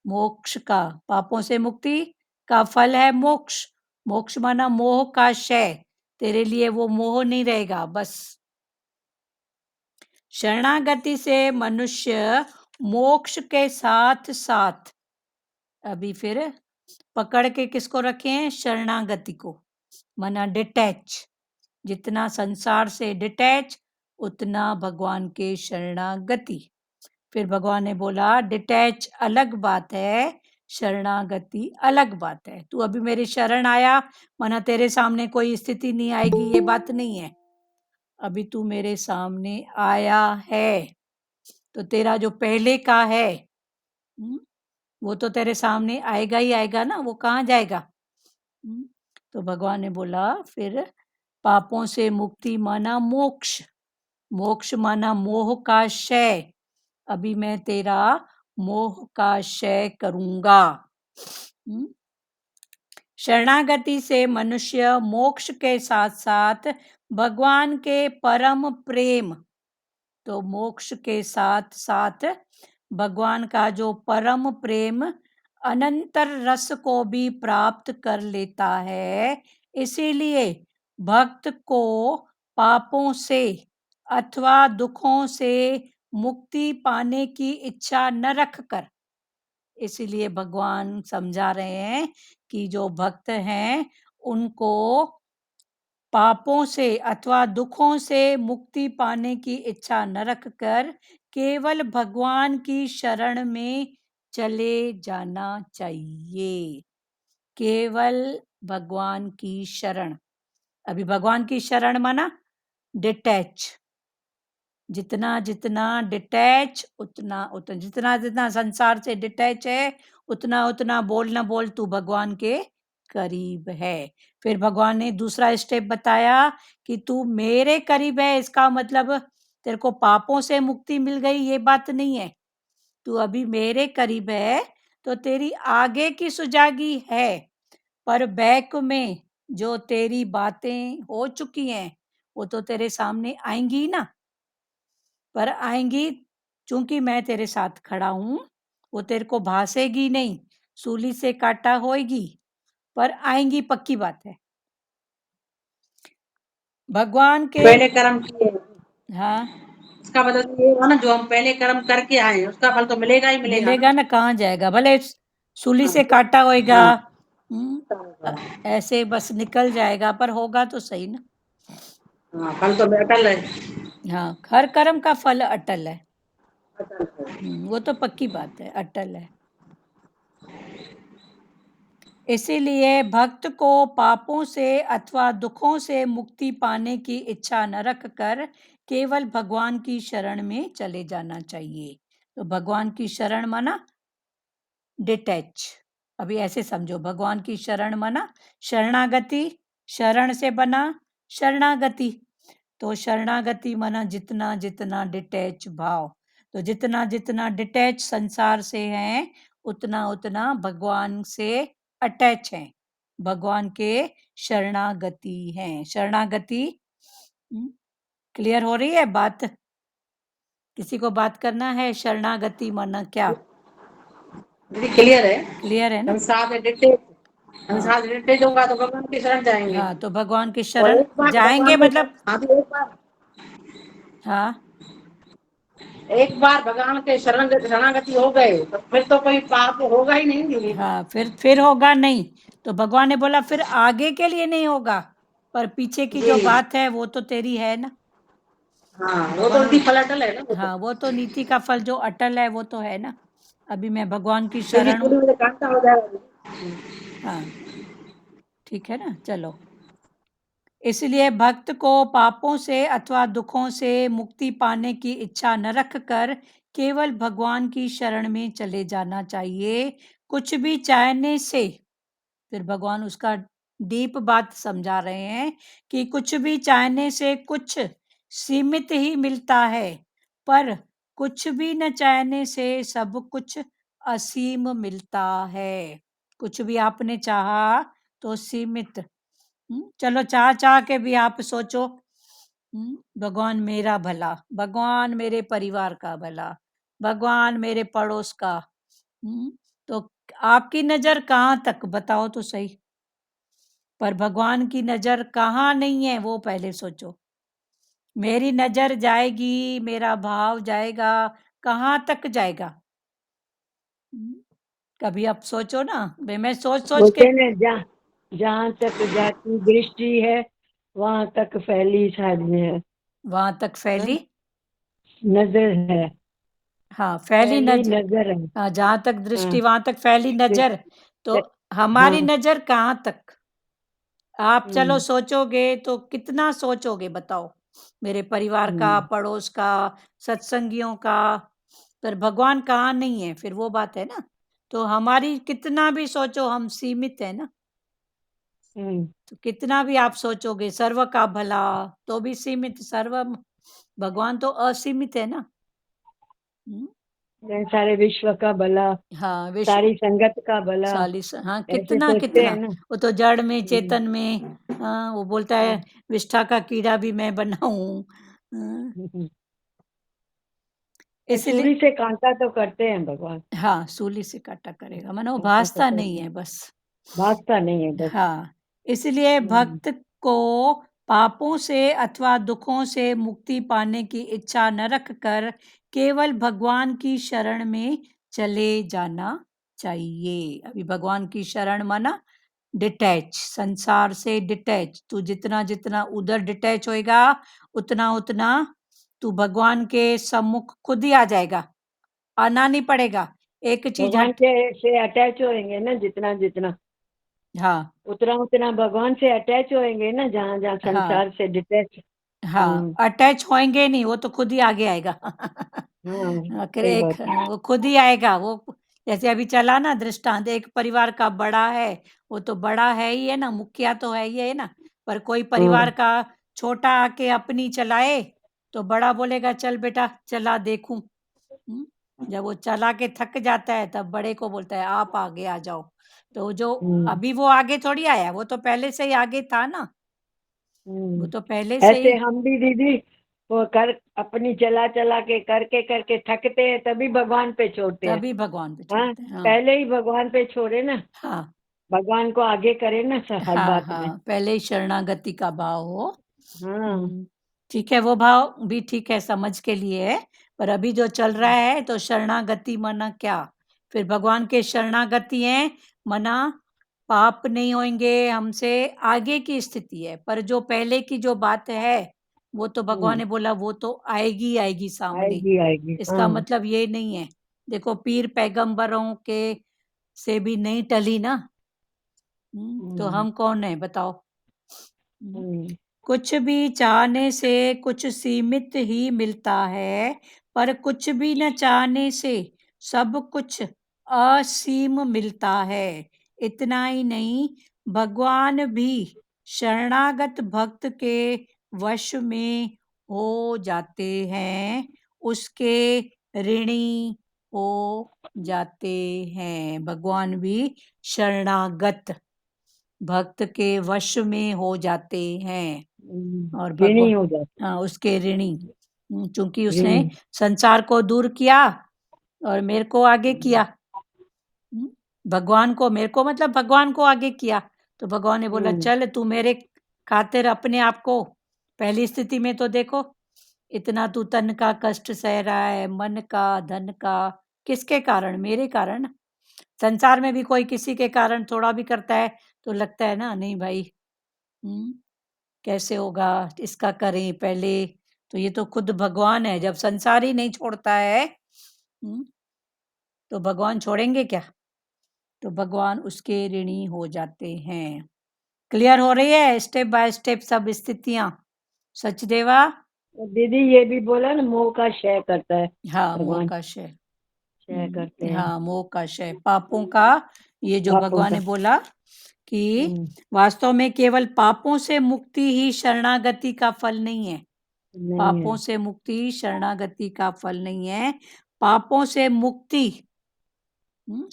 मोक्ष का, पापों से मुक्ति का फल है मोक्ष। मोक्ष माना मोह का क्षय, तेरे लिए वो मोह नहीं रहेगा। बस शरणागति से मनुष्य मोक्ष के साथ साथ, अभी फिर पकड़ के किसको रखे हैं? शरणागति को, माना डिटैच। जितना संसार से डिटैच उतना भगवान के शरणागति। फिर भगवान ने बोला डिटैच अलग बात है, शरणागति अलग बात है। तू अभी मेरी शरण आया, माना तेरे सामने कोई स्थिति नहीं आएगी, ये बात नहीं है। अभी तू मेरे सामने आया है तो तेरा जो पहले का है वो तो तेरे सामने आएगा ही आएगा ना, वो कहाँ जाएगा? तो भगवान ने बोला फिर पापों से मुक्ति माना मोक्ष, मोक्ष माना मोह का क्षय। अभी मैं तेरा मोह का क्षय करूंगा। शरणागति से मनुष्य मोक्ष के साथ साथ भगवान के परम प्रेम, तो मोक्ष के साथ साथ भगवान का जो परम प्रेम अनंतर रस को भी प्राप्त कर लेता है। इसीलिए भक्त को पापों से अथवा दुखों से मुक्ति पाने की इच्छा न रखकर, इसीलिए भगवान समझा रहे हैं कि जो भक्त हैं उनको पापों से अथवा दुखों से मुक्ति पाने की इच्छा न रखकर केवल भगवान की शरण में चले जाना चाहिए। केवल भगवान की शरण। अभी भगवान की शरण माना डिटैच। जितना जितना डिटैच उतना उतना, जितना जितना संसार से डिटैच है उतना उतना बोल न बोल तू भगवान के करीब है। फिर भगवान ने दूसरा स्टेप बताया कि तू मेरे करीब है, इसका मतलब तेरे को पापों से मुक्ति मिल गई, ये बात नहीं है। तू अभी मेरे करीब है तो तेरी आगे की सुजागी है, पर बैक में जो तेरी बातें हो चुकी हैं वो तो तेरे सामने आएंगी ना। पर आएंगी चूंकि मैं तेरे साथ खड़ा हूं, वो तेरे को भासेगी नहीं, सूली से काटा होएगी, पर आएंगी, पक्की बात है। भगवान के पहले कर्म किए, हाँ इसका मतलब ये हुआ ना, जो हम पहले कर्म करके आए हैं उसका फल तो मिलेगा ही मिलेगा मिलेगा ना, कहाँ जाएगा? भले सूली से काटा होएगा, हाँ। ऐसे बस निकल जाएगा, पर होगा तो सही ना। हाँ, फल तो अटल है। हाँ, हर कर्म का फल अटल है। अटल है। वो तो पक्की बात है, अटल है। इसीलिए भक्त को पापों से अथवा दुखों से मुक्ति पाने की इच्छा न रखकर केवल भगवान की शरण में चले जाना चाहिए। तो भगवान की शरण माना डिटैच। अभी ऐसे समझो, भगवान की शरण माना शरणागति, शरण से बना शरणागति। तो शरणागति माना जितना जितना डिटैच भाव। तो जितना जितना डिटैच संसार से हैं, उतना उतना भगवान से अटैच हैं, भगवान के शरणागति हैं। शरणागति क्लियर हो रही है बात? किसी को बात करना है? शरणागति माना क्या? दीदी क्लियर है। क्लियर है ना? संसार से डिटेच, हाँ, संसार से डिटेच होगा तो भगवान की शरण जाएंगे। हाँ, तो भगवान की और शरण एक बार जाएंगे भगवान के, मतलब, हाँ तो हाँ, एक बार भगवान के शरणागति हो गए तो फिर तो कोई पाप होगा ही नहीं दीदी। हाँ, फिर होगा नहीं। तो भगवान ने बोला फिर आगे के लिए नहीं होगा, पर पीछे की जो जी बात है वो तो तेरी है ना। हाँ, वो तो भगवान उनकी फल अटल है ना, वो तो। हाँ, वो तो नीति का फल जो अटल है वो तो है ना। अभी मैं भगवान की दीदी शरण हूँ। पूरी मुझे कांटा हो जाएगा। हाँ, ठीक है ना, चलो। इसलिए भक्त को पापों से अथवा दुखों से मुक्ति पाने की इच्छा न रखकर केवल भगवान की शरण में चले जाना चाहिए। कुछ भी चाहने से, फिर भगवान उसका डीप बात समझा रहे हैं कि कुछ भी चाहने से कुछ सीमित ही मिलता है, पर कुछ भी न चाहने से सब कुछ असीम मिलता है। कुछ भी आपने चाहा तो सीमित। चलो चाह चाह के भी आप सोचो, भगवान मेरा भला, भगवान मेरे परिवार का भला, भगवान मेरे पड़ोस का। तो आपकी नजर कहाँ तक बताओ तो सही। पर भगवान की नजर कहाँ नहीं है वो पहले सोचो। मेरी नजर जाएगी, मेरा भाव जाएगा, कहाँ तक जाएगा? कभी आप सोचो ना, मैं सोच सोच के। बोलते हैं ना, जहाँ तक जाती दृष्टि है वहां तक फैली साधन है। वहां तक फैली, नजर है, हाँ, फैली फैली नजर। नजर है। हाँ, जहां तक हाँ, दृष्टि वहां तक फैली नजर। तो हमारी हाँ। नजर कहाँ तक? आप चलो हम्म, सोचोगे तो कितना सोचोगे बताओ? मेरे परिवार का, हम्म, पड़ोस का, सत्संगियों का। पर भगवान कहाँ नहीं है, फिर वो बात है ना। तो हमारी कितना भी सोचो हम सीमित है ना। हम्म। तो कितना भी आप सोचोगे सर्व का भला, तो भी सीमित। सर्व, भगवान तो असीमित है ना। हम्म, सारे विश्व का भला, हाँ, विश्व सारी संगत का भला, हाँ, ऐसे कितना सोचते कितना। हैं ना। वो तो जड़ में हम्म, चेतन में, हाँ, वो बोलता है विष्ठा का कीड़ा भी मैं बनाऊं। हम्म। इसलिए, सूली से कांटा तो करते हैं भगवान। हाँ, सूली से काटा करेगा, मानो वो कांटा तो भासता नहीं करते है हैं, बस। भागता नहीं है बस। हाँ, इसलिए हम्म, भक्त को पापों से अथवा दुखों से मुक्ति पाने की इच्छा न रखकर केवल भगवान की शरण में चले जाना चाहिए। अभी भगवान की शरण माना डिटैच, संसार से डिटैच। तू जितना जितना उधर डिटैच होएगा, उतना उतना तू भगवान के सम्मुख खुद ही आ जाएगा, आना नहीं पड़ेगा। एक चीज भगवान हट, के से अटैच होएंगे ना, जितना जितना हाँ, उतना उतना भगवान से अटैच होएंगे ना, जहाँ जहाँ हाँ, संसार से डिटैच। हाँ, हम्म, अटैच होएंगे नहीं, वो तो खुद ही आगे आएगा। हाँ, आखिर सही एक, बात है। वो खुद ही आएगा वो। जैसे अभी चला ना दृष्टांत, एक परिवार का बड़ा है, वो तो बड़ा है ही है ना, मुखिया तो है ही है ना। पर कोई परिवार हाँ, का छोटा आके अपनी चलाए, तो बड़ा बोलेगा चल बेटा चला देखूं। जब वो चला के थक जाता है तब बड़े को बोलता है आप आगे आ जाओ। तो जो हम्म, अभी वो आगे थोड़ी आया, वो तो पहले से ही आगे था ना। वो तो पहले से ऐसे ही, हम भी दीदी वो कर अपनी चला चला के करके करके थकते हैं, तभी भगवान पे छोड़ते हैं। तभी भगवान पे हाँ, छोड़ते हैं, हाँ, पहले ही भगवान पे छोड़े ना, हाँ, भगवान को आगे करे ना हर हाँ, बात में। हाँ, पहले ही शरणागति का भाव हो। हाँ, ठीक है, वो भाव भी ठीक है, समझ के लिए है। पर अभी जो चल रहा है तो शरणागति मना क्या? फिर भगवान के शरणागति है मना पाप नहीं होंगे हमसे, आगे की स्थिति है। पर जो पहले की जो बात है वो तो भगवान ने बोला वो तो आएगी आएगी सामने। आएगी आएगी। इसका हाँ मतलब ये नहीं है। देखो पीर पैगंबरों के से भी नहीं टली ना। तो हम कौन है बताओ। हम्म, कुछ भी चाहने से कुछ सीमित ही मिलता है, पर कुछ भी न चाहने से सब कुछ असीम मिलता है। इतना ही नहीं, भगवान भी शरणागत भक्त के वश में हो जाते हैं, उसके ऋणी हो जाते हैं। भगवान भी शरणागत भक्त के वश में हो जाते हैं और ऋणी भगवान हो जाते। हाँ उसके ऋणी, क्योंकि उसने ऋणी। संसार को दूर किया और मेरे को आगे किया। हम्म, भगवान को मेरे को मतलब भगवान को आगे किया। तो भगवान ने बोला चल तू मेरे खातिर अपने आप को पहली स्थिति में तो देखो, इतना तू तन का कष्ट सह रहा है, मन का, धन का, किसके कारण? मेरे कारण। संसार में भी कोई किसी के कारण थोड़ा भी करता है तो लगता है ना नहीं भाई, कैसे होगा, इसका करें पहले। तो ये तो खुद भगवान है, जब संसार ही नहीं छोड़ता है तो भगवान छोड़ेंगे क्या? तो भगवान उसके ऋणी हो जाते हैं। क्लियर हो रही है स्टेप बाय स्टेप सब स्थितियां? सचदेवा। दीदी ये भी बोला ना, मोह का क्षय करता है हाँ मोह भगवान, का क्षय। क्षय करते हैं हाँ मोह का क्षय, पापों का। ये जो पापों भगवान का। ने बोला कि वास्तव में केवल पापों से मुक्ति ही शरणागति का फल नहीं है। नहीं पापों है। से मुक्ति शरणागति का फल नहीं है। पापों से मुक्ति,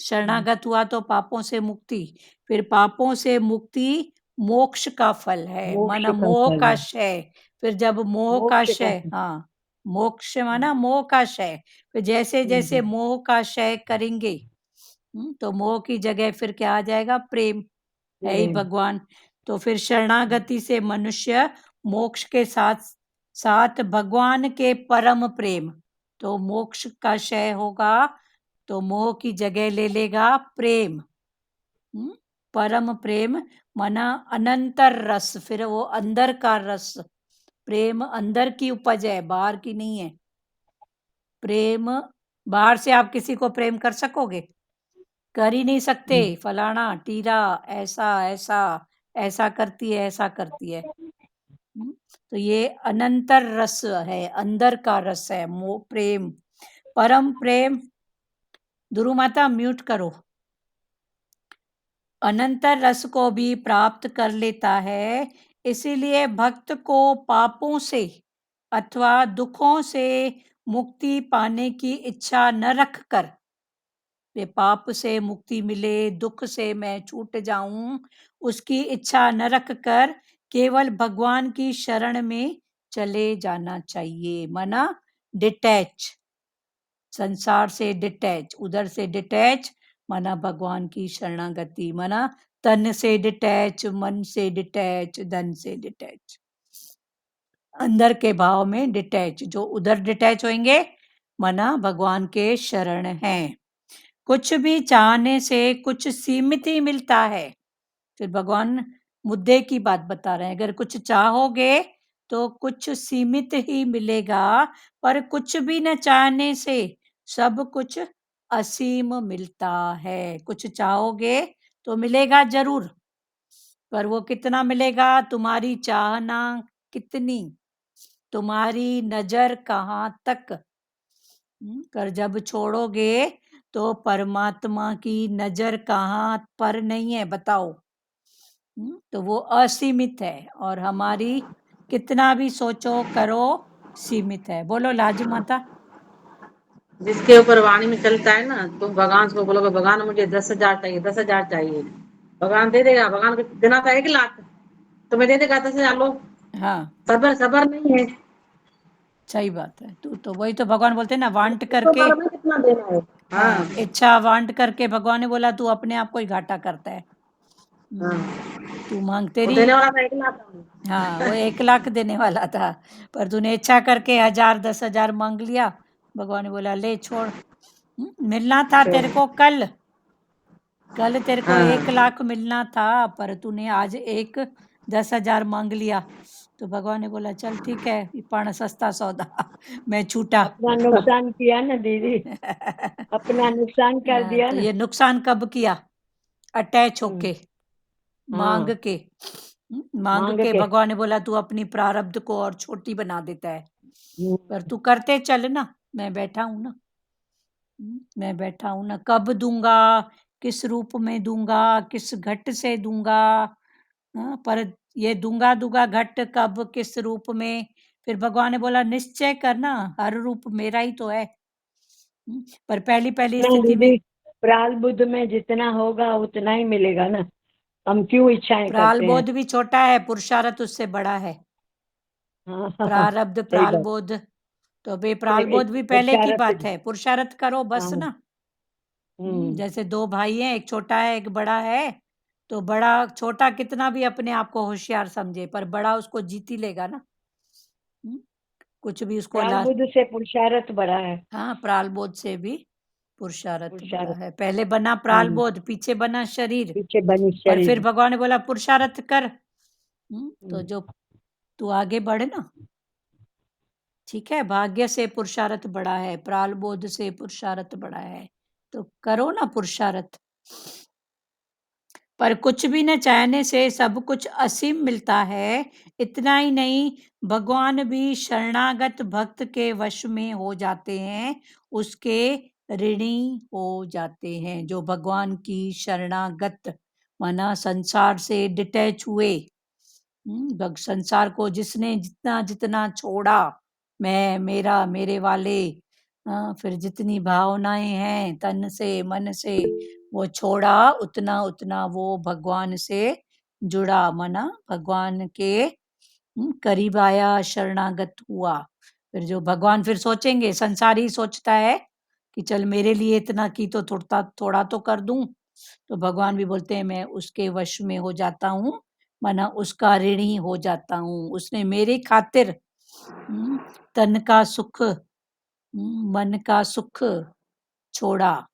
शरणागत हुआ तो पापों से मुक्ति, फिर पापों से मुक्ति मोक्ष का फल है, मोक्ष माना का मोह फल का है। क्षय। फिर जब मोह का मोक्ष का क्षय, फल। हाँ मोक्ष माना मोह का क्षय। फिर जैसे जैसे मोह का क्षय करेंगे, तो मोह की जगह फिर क्या आ जाएगा? प्रेम है ही भगवान। तो फिर शरणागति से मनुष्य मोक्ष के साथ साथ भगवान के परम प्रेम, तो मोक्ष का क्षय होगा तो मोह की जगह ले लेगा प्रेम। परम प्रेम माना अनंतर रस, फिर वो अंदर का रस। प्रेम अंदर की उपज है, बाहर की नहीं है। प्रेम बाहर से आप किसी को प्रेम कर सकोगे? कर ही नहीं सकते। फलाना टीरा ऐसा ऐसा ऐसा करती है, ऐसा करती है। तो ये अनंतर रस है, अंदर का रस है मोह प्रेम। परम प्रेम, दुरु माता म्यूट करो। अनंतर रस को भी प्राप्त कर लेता है। इसीलिए भक्त को पापों से अथवा दुखों से मुक्ति पाने की इच्छा न रखकर, वे पाप से मुक्ति मिले, दुख से मैं छूट जाऊं, उसकी इच्छा न रखकर केवल भगवान की शरण में चले जाना चाहिए। माना डिटैच, संसार से डिटैच, उधर से डिटैच माना भगवान की शरणागति, माना तन से डिटैच, मन से डिटैच, धन से डिटैच, अंदर के भाव में डिटैच। जो उधर डिटैच होंगे माना भगवान के शरण हैं। कुछ भी चाहने से कुछ सीमित ही मिलता है। फिर भगवान मुद्दे की बात बता रहे हैं, अगर कुछ चाहोगे तो कुछ सीमित ही मिलेगा, पर कुछ भी न चाहने से सब कुछ असीम मिलता है। कुछ चाहोगे तो मिलेगा जरूर, पर वो कितना मिलेगा? तुम्हारी चाहना कितनी, तुम्हारी नजर कहाँ तक। कर जब छोड़ोगे तो परमात्मा की नजर कहाँ पर नहीं है बताओ। तो वो असीमित है और हमारी कितना भी सोचो करो सीमित है। बोलो लाजू माता। जिसके ऊपर वाणी में चलता है ना, तुम भगवान को बोलोगे भगवान मुझे 10,000 चाहिए, 10,000 चाहिए, भगवान दे देगा। भगवान को देना था 1,00,000, तुम्हें दे देगा 10,000 लो। हाँ सबर सबर नहीं है। सही बात है। तो वही तो भगवान बोलते हैं ना, वांट तो करके। सबर में कितना देना है। हाँ इच्छा वांट करके भगवान ने बोला तू अपने आप को ही घाटा करता है। तू मांग वो तेरी, देने वाला था 1,00,000। हाँ वो 1,00,000 देने वाला था, पर तूने इच्छा करके 1,000 10,000 मांग लिया। भगवान ने बोला ले छोड़। मिलना था तेरे को कल, कल तेरे को 1,00,000 मिलना था, पर तूने आज 10,000 मांग लिया। तो भगवान ने बोला चल ठीक है, ये पण सस्ता सौदा मैं छूटा। अपना नुकसान किया ना दीदी, अपना नुकसान कर दिया तो ना। ये नुकसान कब किया? अटैच हम्म, होके, मांग हाँ, के। मांग मांग के के। भगवान ने बोला तू अपनी प्रारब्ध को और छोटी बना देता है, हम्म, पर तू करते चल ना, मैं बैठा हूं ना। मैं बैठा हूं ना, कब दूंगा, किस रूप में दूंगा, किस घट से दूंगा। पर ये दूंगा दूंगा घट कब, किस रूप में? फिर भगवान ने बोला निश्चय करना, हर रूप मेरा ही तो है। पर पहली पहली ना स्थिति में दीदी, प्रारब्ध में जितना होगा उतना ही मिलेगा ना, हम क्यों इच्छाएं करते हैं। प्रालबोध भी छोटा है, पुरुषार्थ उससे बड़ा है। हाँ हाँ हाँ, प्रारब्ध सही बात। प्रालबोध, तो बे तो प्रालबोध भी पहले की बात पुरुषार्थ। है, पुरुषार्थ करो बस हाँ। ना। हम्म। जैसे दो भाई हैं, एक छोटा है एक बड़ा है, तो बड़ा छोटा कितना भी अपने आप को होशियार समझे, पर बड़ा उसको जीत ही लेगा ना। हम्म, कुछ भी उसको ला। प्रारब्ध से पुरुषार्थ बड़ा है। हाँ, प्रालबोध से भी पुरुषार्थ बड़ा पुरुषार्थ। है। पहले बना हम्म, प्रालबोध, पीछे बना शरीर, पीछे बनी पर फिर शरीर। भगवान ने बोला पुरुषार्थ कर। तो हम्म, जो तू आगे बढ़ ना, ठीक है, भाग्य से पुरुषार्थ बड़ा है, प्रालबोध से पुरुषार्थ बड़ा है, तो करो ना पुरुषार्थ। पर कुछ भी न चाहने से सब कुछ असीम मिलता है। इतना ही नहीं, भगवान भी शरणागत भक्त के वश में हो जाते हैं, उसके ऋणी हो जाते हैं। जो भगवान की शरणागत माना संसार से डिटैच हुए, संसार को जिसने जितना जितना छोड़ा, मैं मेरा मेरे वाले, फिर जितनी भावनाएं हैं तन से मन से वो छोड़ा, उतना उतना वो भगवान से जुड़ा, माना भगवान के करीब आया, शरणागत हुआ। फिर जो भगवान फिर सोचेंगे, संसारी सोचता है कि चल मेरे लिए इतना की तो थोड़ा थोड़ा तो कर दूं, तो भगवान भी बोलते हैं मैं उसके वश में हो जाता हूँ, माना उसका ऋणी हो जाता हूँ। उसने मेरे खातिर तन का सुख, मन का सुख छोड़ा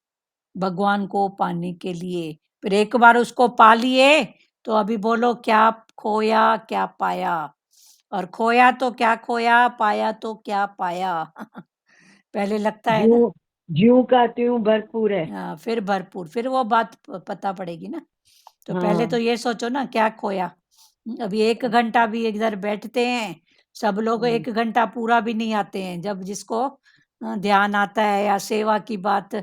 भगवान को पाने के लिए। फिर एक बार उसको पा लिए, तो अभी बोलो क्या खोया क्या पाया, और खोया तो क्या खोया, पाया तो क्या पाया। पहले लगता है ना। ज्यों ज्यों का त्यों भरपूर है। फिर भरपूर, फिर वो बात पता पड़ेगी ना। तो पहले तो हाँ। ये सोचो ना क्या खोया। अभी 1 घंटा भी इधर बैठते हैं, सब लोग हम्म, 1 घंटा पूरा भी नहीं आते हैं, जब जिसको ध्यान आता है या सेवा की बात,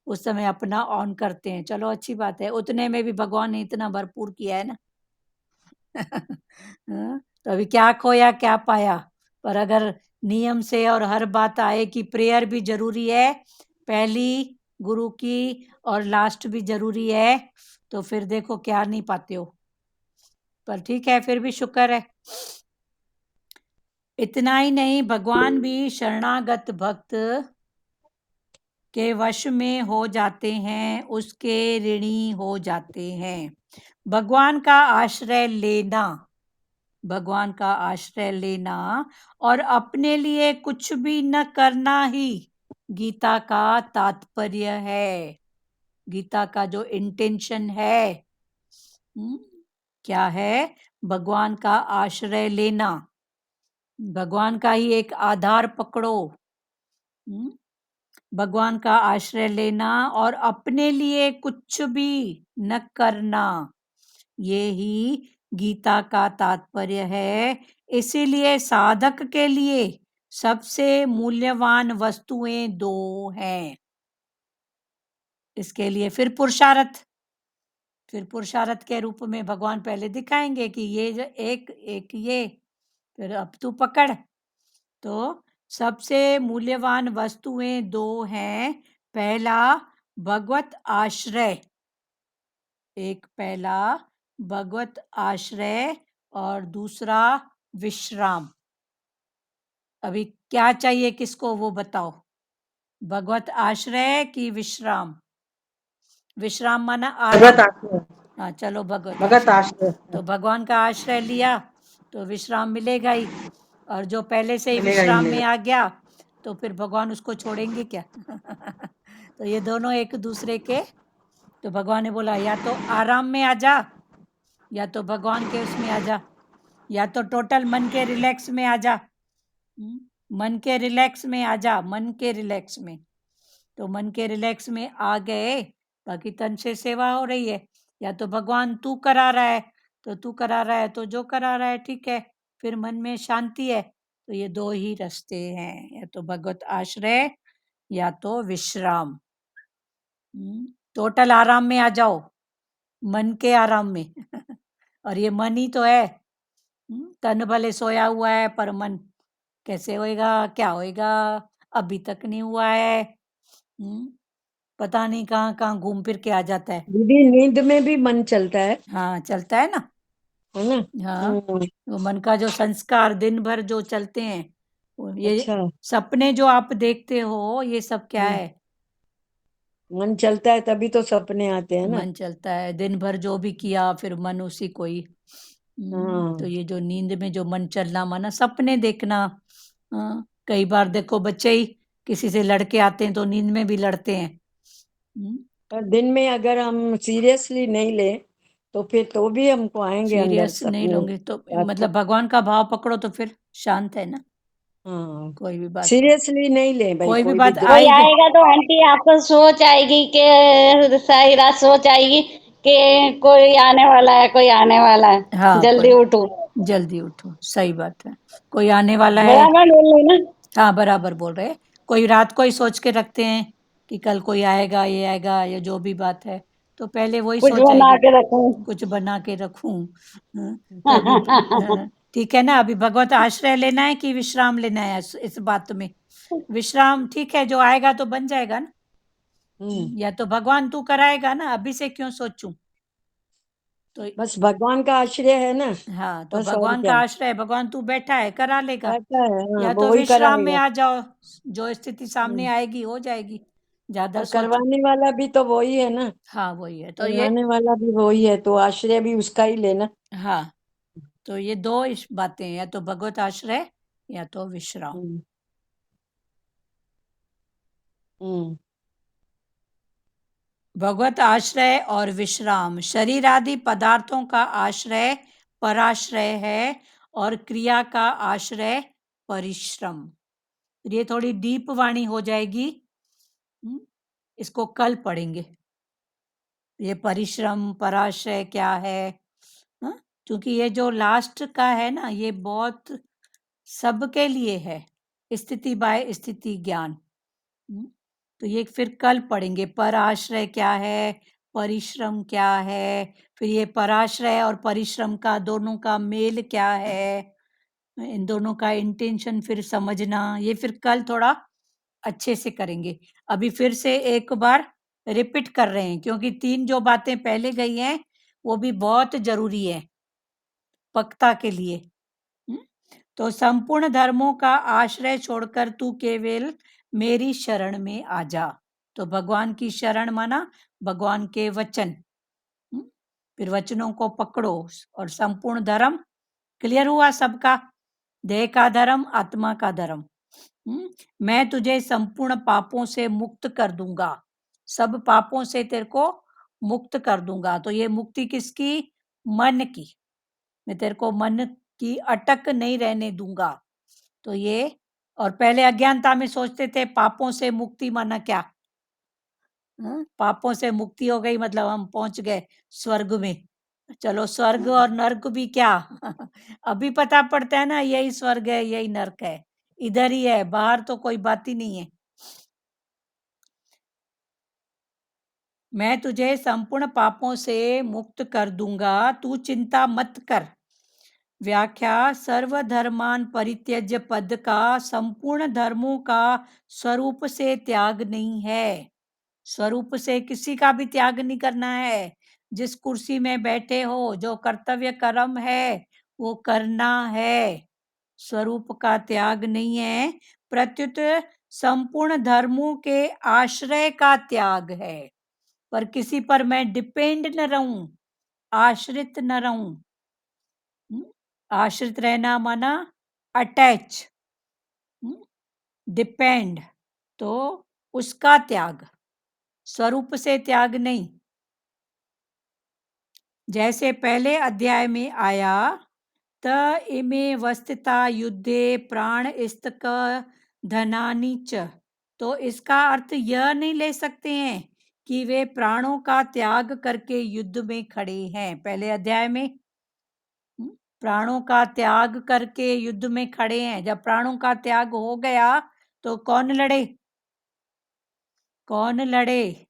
उस समय अपना ऑन करते हैं। चलो अच्छी बात है, उतने में भी भगवान ने इतना भरपूर किया है ना। तो अभी क्या खोया क्या पाया। पर अगर नियम से और हर बात आए कि प्रेयर भी जरूरी है, पहली गुरु की और लास्ट भी जरूरी है, तो फिर देखो क्या नहीं पाते हो। पर ठीक है, फिर भी शुक्र है। इतना ही नहीं, भगवान भी शरणागत भक्त के वश में हो जाते हैं, उसके ऋणी हो जाते हैं। भगवान का आश्रय लेना, भगवान का आश्रय लेना और अपने लिए कुछ भी न करना ही गीता का तात्पर्य है। गीता का जो इंटेंशन है, क्या है? भगवान का आश्रय लेना, भगवान का ही एक आधार पकड़ो, भगवान का आश्रय लेना और अपने लिए कुछ भी न करना, ये ही गीता का तात्पर्य है। इसीलिए साधक के लिए सबसे मूल्यवान वस्तुएं 2 हैं। इसके लिए फिर पुरुषार्थ के रूप में भगवान पहले दिखाएंगे कि ये एक एक ये, फिर अब तू पकड़। तो सबसे मूल्यवान वस्तुएं 2 हैं। पहला भगवत आश्रय, एक पहला भगवत आश्रय और दूसरा विश्राम। अभी क्या चाहिए किसको वो बताओ, भगवत आश्रय की विश्राम? विश्राम माना भगत आराम। आश्रय। हाँ चलो, भगवत भगत आश्रय। आश्रय तो भगवान का आश्रय लिया तो विश्राम मिलेगा ही, और जो पहले से ही मिलेगा ही विश्राम में मिलेगा। आ गया तो फिर भगवान उसको छोड़ेंगे क्या? तो ये दोनों एक दूसरे के, तो भगवान ने बोला या तो आराम में आ जा या तो भगवान के उसमें आ जा। या तो टोटल मन के रिलैक्स में आ जा, मन के रिलैक्स में आ जा, मन के रिलैक्स में। तो मन के रिलैक्स में आ गए, बाकी तन से सेवा हो रही है। या तो भगवान तू करा रहा है, तो तू करा रहा है, तो जो करा रहा है ठीक है, फिर मन में शांति है। तो ये दो ही रास्ते हैं, या तो भगवत आश्रय या तो विश्राम। टोटल आराम में आ जाओ, मन के आराम में। और ये मन ही तो है। तन भले सोया हुआ है, पर मन कैसे होएगा, क्या होएगा, अभी तक नहीं हुआ है। पता नहीं कहाँ कहाँ घूम फिर के आ जाता है। दीदी नींद में भी मन चलता है हाँ, चलता है ना। ना? हाँ, वो मन का जो संस्कार दिन भर जो चलते हैं, ये अच्छा, सपने जो आप देखते हो, ये सब क्या है? मन चलता है तभी तो सपने आते हैं ना। मन चलता है, दिन भर जो भी किया फिर मन उसी को ही। तो ये जो नींद में जो मन चलना, माना सपने देखना। कई बार देखो बच्चे ही किसी से लड़के आते हैं तो नींद में भी लड़ते हैं। पर दिन में अगर हम सीरियसली नहीं ले तो फिर तो भी हमको आएंगे अंदर सीरियस नहीं सपने। लोगे तो मतलब भगवान का भाव पकड़ो तो फिर शांत है ना। हाँ, कोई भी बात सीरियसली नहीं ले भाई, कोई भी कोई भी बात दुख। कोई आएगी। आएगा तो आंटी आपको सोच आएगी कि सारी रात सोच आएगी कि कोई आने वाला है, कोई आने वाला है, हाँ, जल्दी कोई उठो। जल्दी उठो, सही बात है। कोई आने वाला है। बराबर बोल रही ना? हाँ, बराबर बोल रहे हैं। कोई रात को ही सोच के रखते हैं कि कल कोई आएगा, ये आएगा, या जो भी बात है, तो पहले वही कुछ सोच बना आएगी, के रखूं। कुछ बना के रखूं। तो अभी ठीक है ना, अभी भगवत आश्रय लेना है कि विश्राम लेना है इस बात में? विश्राम ठीक है, जो आएगा तो बन जाएगा ना। या तो भगवान तू कराएगा ना, अभी से क्यों सोचूं? तो बस भगवान का आश्रय है ना। हाँ, तो बस और भगवान क्या। का आश्रय, भगवान तू बैठा है, करा लेगा। बैठा है, हाँ, या वो तो वही विश्राम में कराएगा। आ जाओ, जो स्थिति सामने आएगी हो जाएगी, ज्यादा और सोचो। करवाने वाला भी तो वही है ना। हाँ, वही है। तो ये करवाने वाला भी वही है, तो आश्रय भी उसका ही लेना। हाँ, तो ये दो बातें हैं, या तो भगवत आश्रय या तो विश्राम। हम्म। हम्म। भगवत आश्रय और विश्राम, शरीर आदि पदार्थों का आश्रय पराश्रय है, और क्रिया का आश्रय परिश्रम। ये थोड़ी डीप वाणी हो जाएगी, इसको कल पढ़ेंगे। ये परिश्रम पराश्रय क्या है? हाँ? क्योंकि ये जो लास्ट का है ना, ये बहुत सबके लिए है, स्थिति बाय स्थिति ज्ञान। तो ये फिर कल पढ़ेंगे, पराश्रय क्या है, परिश्रम क्या है, फिर ये पराश्रय और परिश्रम का दोनों का मेल क्या है, इन दोनों का इंटेंशन फिर समझना, ये फिर कल थोड़ा अच्छे से करेंगे। अभी फिर से एक बार रिपीट कर रहे हैं, क्योंकि 3 जो बातें पहले गई हैं, वो भी बहुत ज़रूरी है, पक्ता के लिए। तो संपूर्ण धर्मों का आश्रय छोड़कर तू केवल मेरी शरण में आ जा। तो भगवान की शरण माना भगवान के वचन। फिर वचनों को पकड़ो, और संपूर्ण धर्म क्लियर हुआ सबका, देह का धर्म, आत्मा का धर्म। मैं तुझे संपूर्ण पापों से मुक्त कर दूंगा, सब पापों से तेरे को मुक्त कर दूंगा। तो ये मुक्ति किसकी? मन की। मैं तेरे को मन की अटक नहीं रहने दूंगा। तो ये, और पहले अज्ञानता में सोचते थे पापों से मुक्ति माना क्या? पापों से मुक्ति हो गई मतलब हम पहुंच गए स्वर्ग में। चलो, स्वर्ग और नर्क भी क्या अभी पता पड़ता है ना, यही स्वर्ग है, यही नर्क है, इधर ही है, बाहर तो कोई बात ही नहीं है। मैं तुझे संपूर्ण पापों से मुक्त कर दूंगा, तू चिंता मत कर। व्याख्या, सर्वधर्मान परित्यज्य पद का संपूर्ण धर्मों का स्वरूप से त्याग नहीं है। स्वरूप से किसी का भी त्याग नहीं करना है। जिस कुर्सी में बैठे हो, जो कर्तव्य कर्म है वो करना है, स्वरूप का त्याग नहीं है। प्रत्युत संपूर्ण धर्मों के आश्रय का त्याग है, पर किसी पर मैं डिपेंड न रहूं, आश्रित न रहूं। आश्रित रहना माना अटैच, डिपेंड, तो उसका त्याग, स्वरूप से त्याग नहीं। जैसे पहले अध्याय में आया, त इमे वस्तुता युद्धे प्राण स्तक धनानि च। तो इसका अर्थ यह नहीं ले सकते हैं कि वे प्राणों का त्याग करके युद्ध में खड़े हैं। पहले अध्याय में प्राणों का त्याग करके युद्ध में खड़े हैं। जब प्राणों का त्याग हो गया तो कौन लड़े? कौन लड़े?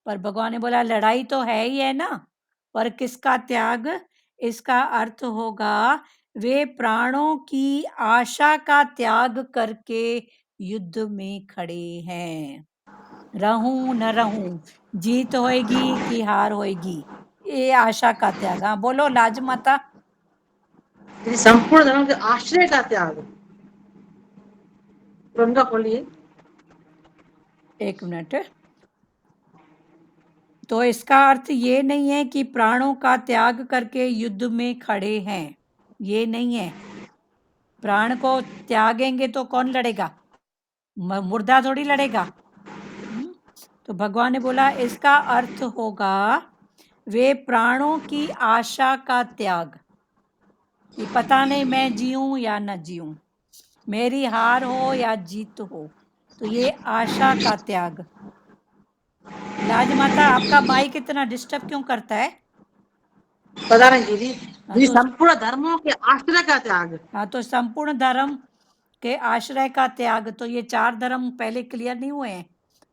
पर भगवान ने बोला लड़ाई तो है ही है ना, पर किसका त्याग? इसका अर्थ होगा वे प्राणों की आशा का त्याग करके युद्ध में खड़े हैं। रहूं न रहूं, जीत होएगी कि हार होएगी, ये आशा का त्याग। हाँ बोलो लाज माता। यदि संपूर्ण धर्म के आश्रय का त्याग, उनका खोलिए। एक मिनट। तो इसका अर्थ ये नहीं है कि प्राणों का त्याग करके युद्ध में खड़े हैं, ये नहीं है। प्राण को त्यागेंगे तो कौन लड़ेगा? मुर्दा थोड़ी लड़ेगा। तो भगवान ने बोला इसका अर्थ होगा वे प्राणों की आशा का त्याग, कि पता नहीं मैं जीऊं या न जीऊं, मेरी हार हो या जीत हो, तो ये आशा का त्याग। लाज माता आपका माइक इतना डिस्टर्ब क्यों करता है? पता नहीं दीदी। हाँ यदि तो संपूर्ण धर्मों के आश्रय का त्याग, हाँ तो संपूर्ण धर्म के आश्रय का त्याग, तो ये 4 धर्म पहले क्लियर नहीं हुए हैं?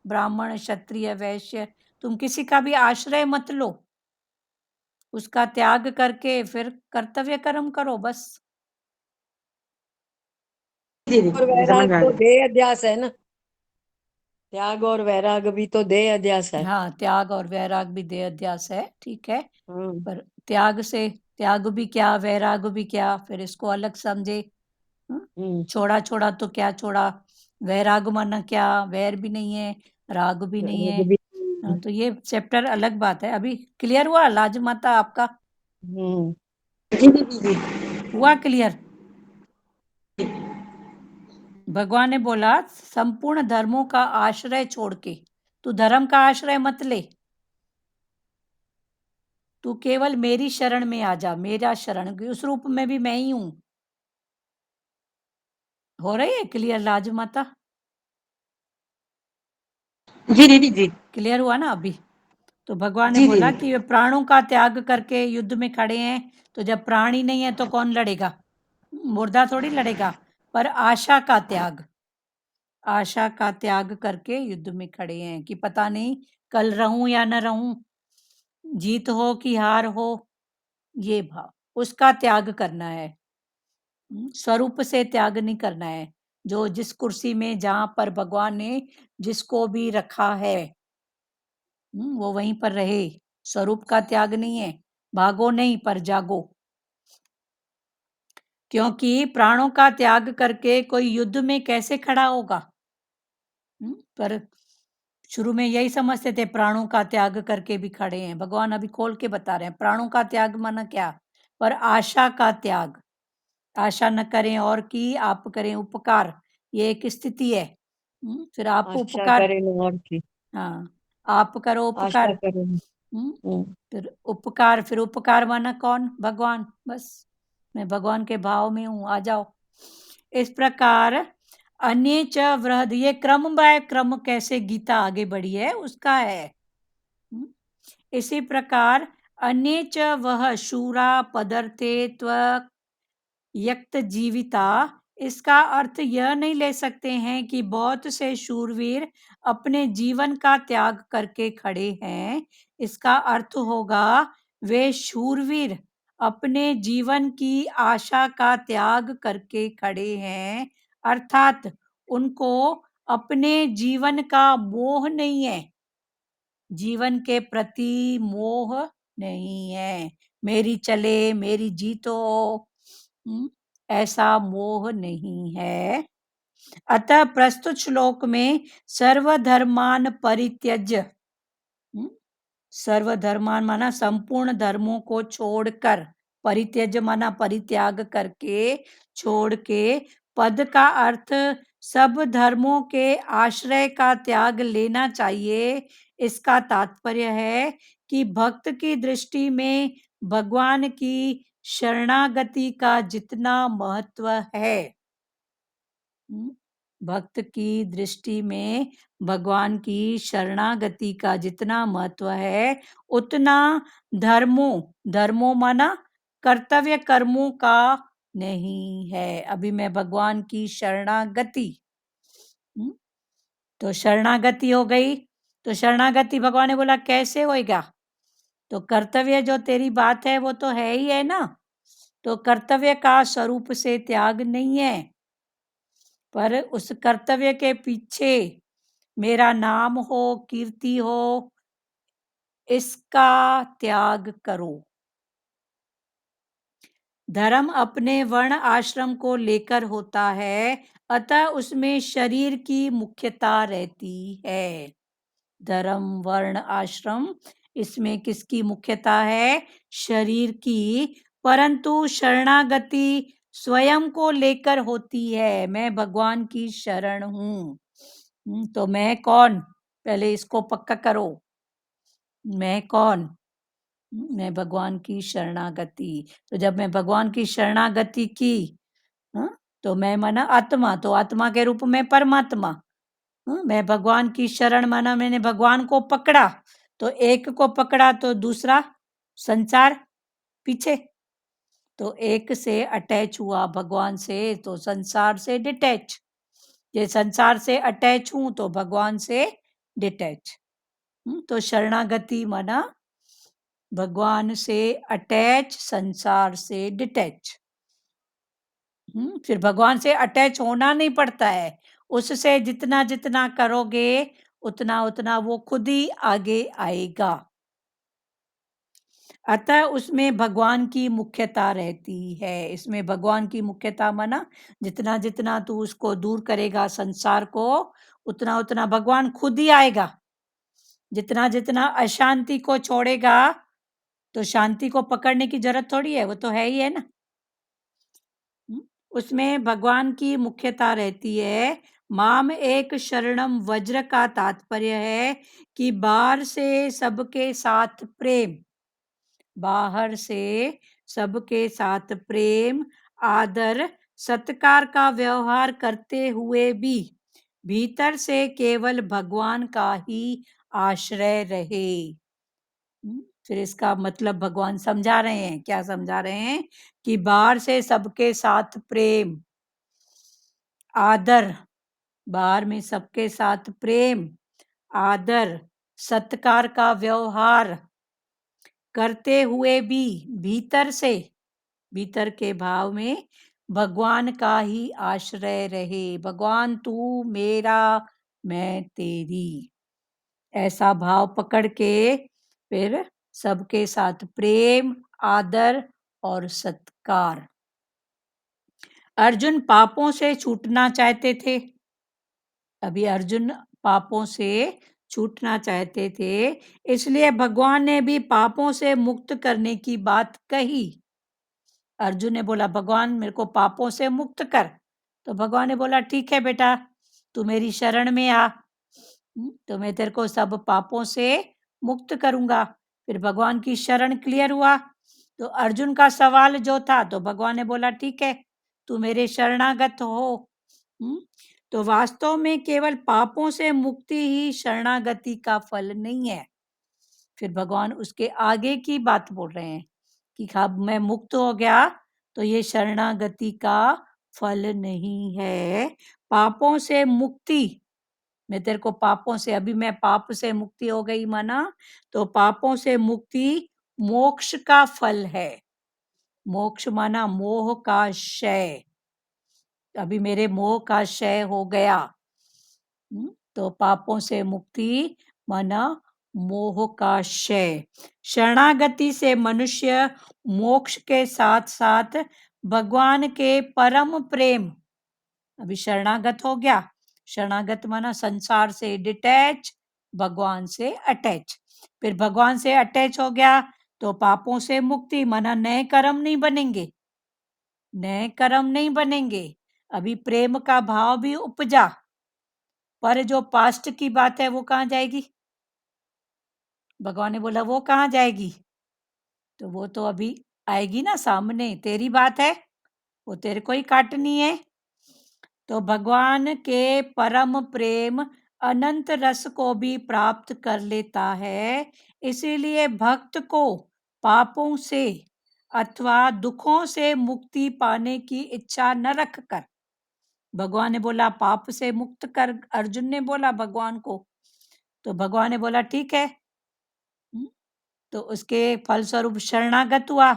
ब्राह्मण, क्षत्रिय, वैश्य। तुम किसी का भी आश्रय मत लो, उसका त्याग करके फिर कर्तव्य कर्म करो बस। दीदी और ये समझ वैराग में आ तो गया। देह अध्यास है ना, त्याग और वैराग भी तो देह अध्यास है। हाँ त्याग और वैराग भी देह अध्यास है, ठीक है। हम्म, पर त्याग से त्याग भी क्या, वैराग भी क्या, फिर इसको अलग समझे। छोड़ा छोड़ा तो क्या छोड़ा, वैराग माना क्या, वैर भी नहीं है, राग भी नहीं है। राग भी। हाँ, तो ये चैप्टर अलग बात है। अभी क्लियर हुआ लाज माता आपका? हम्म, जी दीदी जी। हुआ क्लियर? भगवान ने बोला संपूर्ण धर्मों का आश्रय छोड़ के, तू धर्म का आश्रय मत ले, तू केवल मेरी शरण में आ जा। मेरा शरण, उस रूप में भी मैं ही हूं। हो रही है क्लियर लाज माता? जी दीदी जी। क्लियर हुआ ना अभी? तो भगवान ने जी बोला दीदी। कि वे प्राणों का त्याग करके युद्ध में खड़े हैं। तो जब प्राण ही नहीं है तो कौन लड़ेगा? मुर्दा थोड़ी लड़ेगा। पर आशा का त्याग, आशा का त्याग करके युद्ध में खड़े हैं कि पता नहीं कल रहूं या न रहूं, जीत हो कि हार हो, ये भाव, उसका त्याग करना है। स्वरूप से त्याग नहीं करना है। जो जिस कुर्सी में जहां पर भगवान ने जिसको भी रखा है वो वहीं पर रहे। स्वरूप का त्याग नहीं है। भागो नहीं पर जागो, क्योंकि प्राणों का त्याग करके कोई युद्ध में कैसे खड़ा होगा? पर शुरू में यही समझते थे प्राणों का त्याग करके भी खड़े हैं। भगवान अभी खोल के बता रहे हैं प्राणों का त्याग माना क्या, पर आशा का त्याग। आशा न करें और की आप करें उपकार, ये एक स्थिति है। फिर आप आशा उपकार, करे न और की, हाँ आप करो आशा उपकार। करे न। हम्म, हम्म, फिर उपकार माना कौन? भगवान। बस मैं भगवान के भाव में हूं, आ जाओ। इस प्रकार अन्य च वृहद, ये क्रम बाय क्रम कैसे गीता आगे बढ़ी है उसका है। इसी प्रकार अन्य च वह शूरा पदर्थे त्व यक्त जीविता, इसका अर्थ यह नहीं ले सकते हैं कि बहुत से शूरवीर अपने जीवन का त्याग करके खड़े हैं। इसका अर्थ होगा वे शूरवीर अपने जीवन की आशा का त्याग करके खड़े हैं, अर्थात उनको अपने जीवन का मोह नहीं है, जीवन के प्रति मोह नहीं है। मेरी चले मेरी जीतो, ऐसा मोह नहीं है। अतः प्रस्तुत श्लोक में सर्वधर्मान परित्यज्य, सर्वधर्मान माना संपूर्ण धर्मों को छोड़कर, परित्यज माना परित्याग करके, छोड़ के, पद का अर्थ सब धर्मों के आश्रय का त्याग लेना चाहिए। इसका तात्पर्य है कि भक्त की दृष्टि में भगवान की शरणागति का जितना महत्व है, भक्त की दृष्टि में भगवान की शरणागति का जितना महत्व है, उतना धर्मों माना कर्तव्य कर्मों का नहीं है। अभी मैं भगवान की शरणागति, तो शरणागति हो गई, तो शरणागति भगवान ने बोला कैसे होएगा? तो कर्तव्य जो तेरी बात है वो तो है ही है ना, तो कर्तव्य का स्वरूप से त्याग नहीं है, पर उस कर्तव्य के पीछे मेरा नाम हो, कीर्ति हो, इसका त्याग करो। धर्म अपने वर्ण आश्रम को लेकर होता है, अतः उसमें शरीर की मुख्यता रहती है। धर्म, वर्ण, आश्रम, इसमें किसकी मुख्यता है? शरीर की। परंतु शरणागति स्वयं को लेकर होती है। मैं भगवान की शरण हूँ। तो मैं कौन? पहले इसको पक्का करो। मैं कौन? मैं भगवान की शरणागति। तो जब मैं भगवान की शरणागति की, तो मैं माना आत्मा, तो आत्मा के रूप में परमात्मा। मैं भगवान की शरण माना मैंने भगवान को पकड़ा, तो एक को पकड़ा तो दूसरा संसार पीछे, तो एक से अटैच हुआ भगवान से, तो संसार से डिटैच। ये संसार से अटैच हूं तो भगवान से डिटैच। तो शरणागति माना भगवान से अटैच, संसार से डिटैच। फिर भगवान से अटैच होना नहीं पड़ता है, उससे जितना जितना करोगे उतना उतना वो खुद ही आगे आएगा। अतः उसमें भगवान की मुख्यता रहती है। इसमें भगवान की मुख्यता माना जितना जितना तू उसको दूर करेगा संसार को, उतना उतना भगवान खुद ही आएगा। जितना जितना अशांति को छोड़ेगा, तो शांति को पकड़ने की जरूरत थोड़ी है, वो तो है ही है ना। उसमें भगवान की मुख्यता रहती है। माम एक शरणम वज्र का तात्पर्य है कि बाहर से सबके साथ प्रेम, बाहर से सबके साथ प्रेम, आदर, सत्कार का व्यवहार करते हुए भी भीतर से केवल भगवान का ही आश्रय रहे। फिर इसका मतलब भगवान समझा रहे हैं। क्या समझा रहे हैं? कि बाहर से सबके साथ प्रेम, आदर, बाहर में सबके साथ प्रेम, आदर, सत्कार का व्यवहार करते हुए भी भीतर से, भीतर के भाव में भगवान का ही आश्रय रहे। भगवान तू मेरा, मैं तेरी, ऐसा भाव पकड़ के फिर सबके साथ प्रेम, आदर और सत्कार। अर्जुन पापों से छूटना चाहते थे। अभी अर्जुन पापों से छूटना चाहते थे, इसलिए भगवान ने भी पापों से मुक्त करने की बात कही। अर्जुन ने बोला भगवान मेरे को पापों से मुक्त कर, तो भगवान ने बोला ठीक है बेटा, तू मेरी शरण में आ, तो मैं तेरे को सब पापों से मुक्त करूंगा। फिर भगवान की शरण क्लियर हुआ, तो अर्जुन का सवाल जो था, तो भगवान ने बोला ठीक है, तू मेरे शरणागत हो। तो वास्तव में केवल पापों से मुक्ति ही शरणागति का फल नहीं है। फिर भगवान उसके आगे की बात बोल रहे हैं कि अब मैं मुक्त हो गया, तो ये शरणागति का फल नहीं है। पापों से मुक्ति, मैं तेरे को पापों से, अभी मैं पाप से मुक्ति हो गई माना, तो पापों से मुक्ति मोक्ष का फल है। मोक्ष माना मोह का क्षय। अभी मेरे मोह का क्षय हो गया, तो पापों से मुक्ति माना मोह का क्षय। शरणागति से मनुष्य मोक्ष के साथ साथ भगवान के परम प्रेम, अभी शरणागत हो गया, शरणागत माना संसार से डिटैच, भगवान से अटैच। फिर भगवान से अटैच हो गया तो पापों से मुक्ति माना नए कर्म नहीं बनेंगे, नए कर्म नहीं बनेंगे। अभी प्रेम का भाव भी उपजा, पर जो पास्ट की बात है वो कहाँ जाएगी? भगवान ने बोला वो कहाँ जाएगी? तो वो तो अभी आएगी ना सामने, तेरी बात है, वो तेरे को ही काटनी है। तो भगवान के परम प्रेम अनंत रस को भी प्राप्त कर लेता है, इसीलिए भक्त को पापों से अथवा दुखों से मुक्ति पाने की इच्छा न रखकर, भगवान ने बोला पाप से मुक्त कर, अर्जुन ने बोला भगवान को, तो भगवान ने बोला ठीक है। तो उसके फलस्वरूप शरणागत हुआ।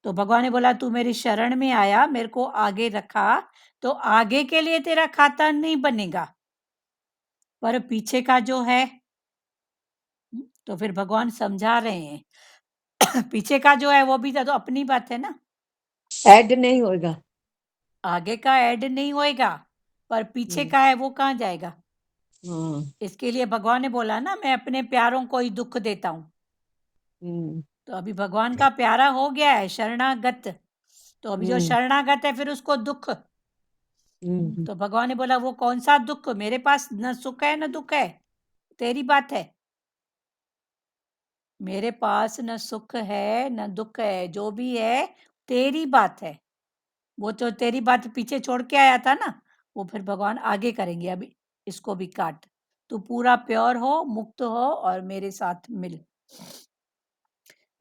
तो भगवान ने बोला तू मेरी शरण में आया, मेरे को आगे रखा, तो आगे के लिए तेरा खाता नहीं बनेगा, पर पीछे का जो है, तो फिर भगवान समझा रहे हैं पीछे का जो है वो भी तो अपनी बात है ना, ऐड नहीं होगा। आगे का ऐड नहीं होएगा, पर पीछे का है वो कहाँ जाएगा। हाँ। इसके लिए भगवान ने बोला ना मैं अपने प्यारों को ही दुख देता हूँ। तो अभी भगवान का प्यारा हो गया है शरणागत, तो अभी जो शरणागत है फिर उसको दुख, तो भगवान ने बोला वो कौन सा दुख, मेरे पास न सुख है न दुख है, तेरी बात है, मेरे पास न सुख है न दुख है, जो भी है तेरी बात है। वो तो तेरी बात पीछे छोड़ के आया था ना, वो फिर भगवान आगे करेंगे, अभी इसको भी काट, तू पूरा प्योर हो, मुक्त हो और मेरे साथ मिल।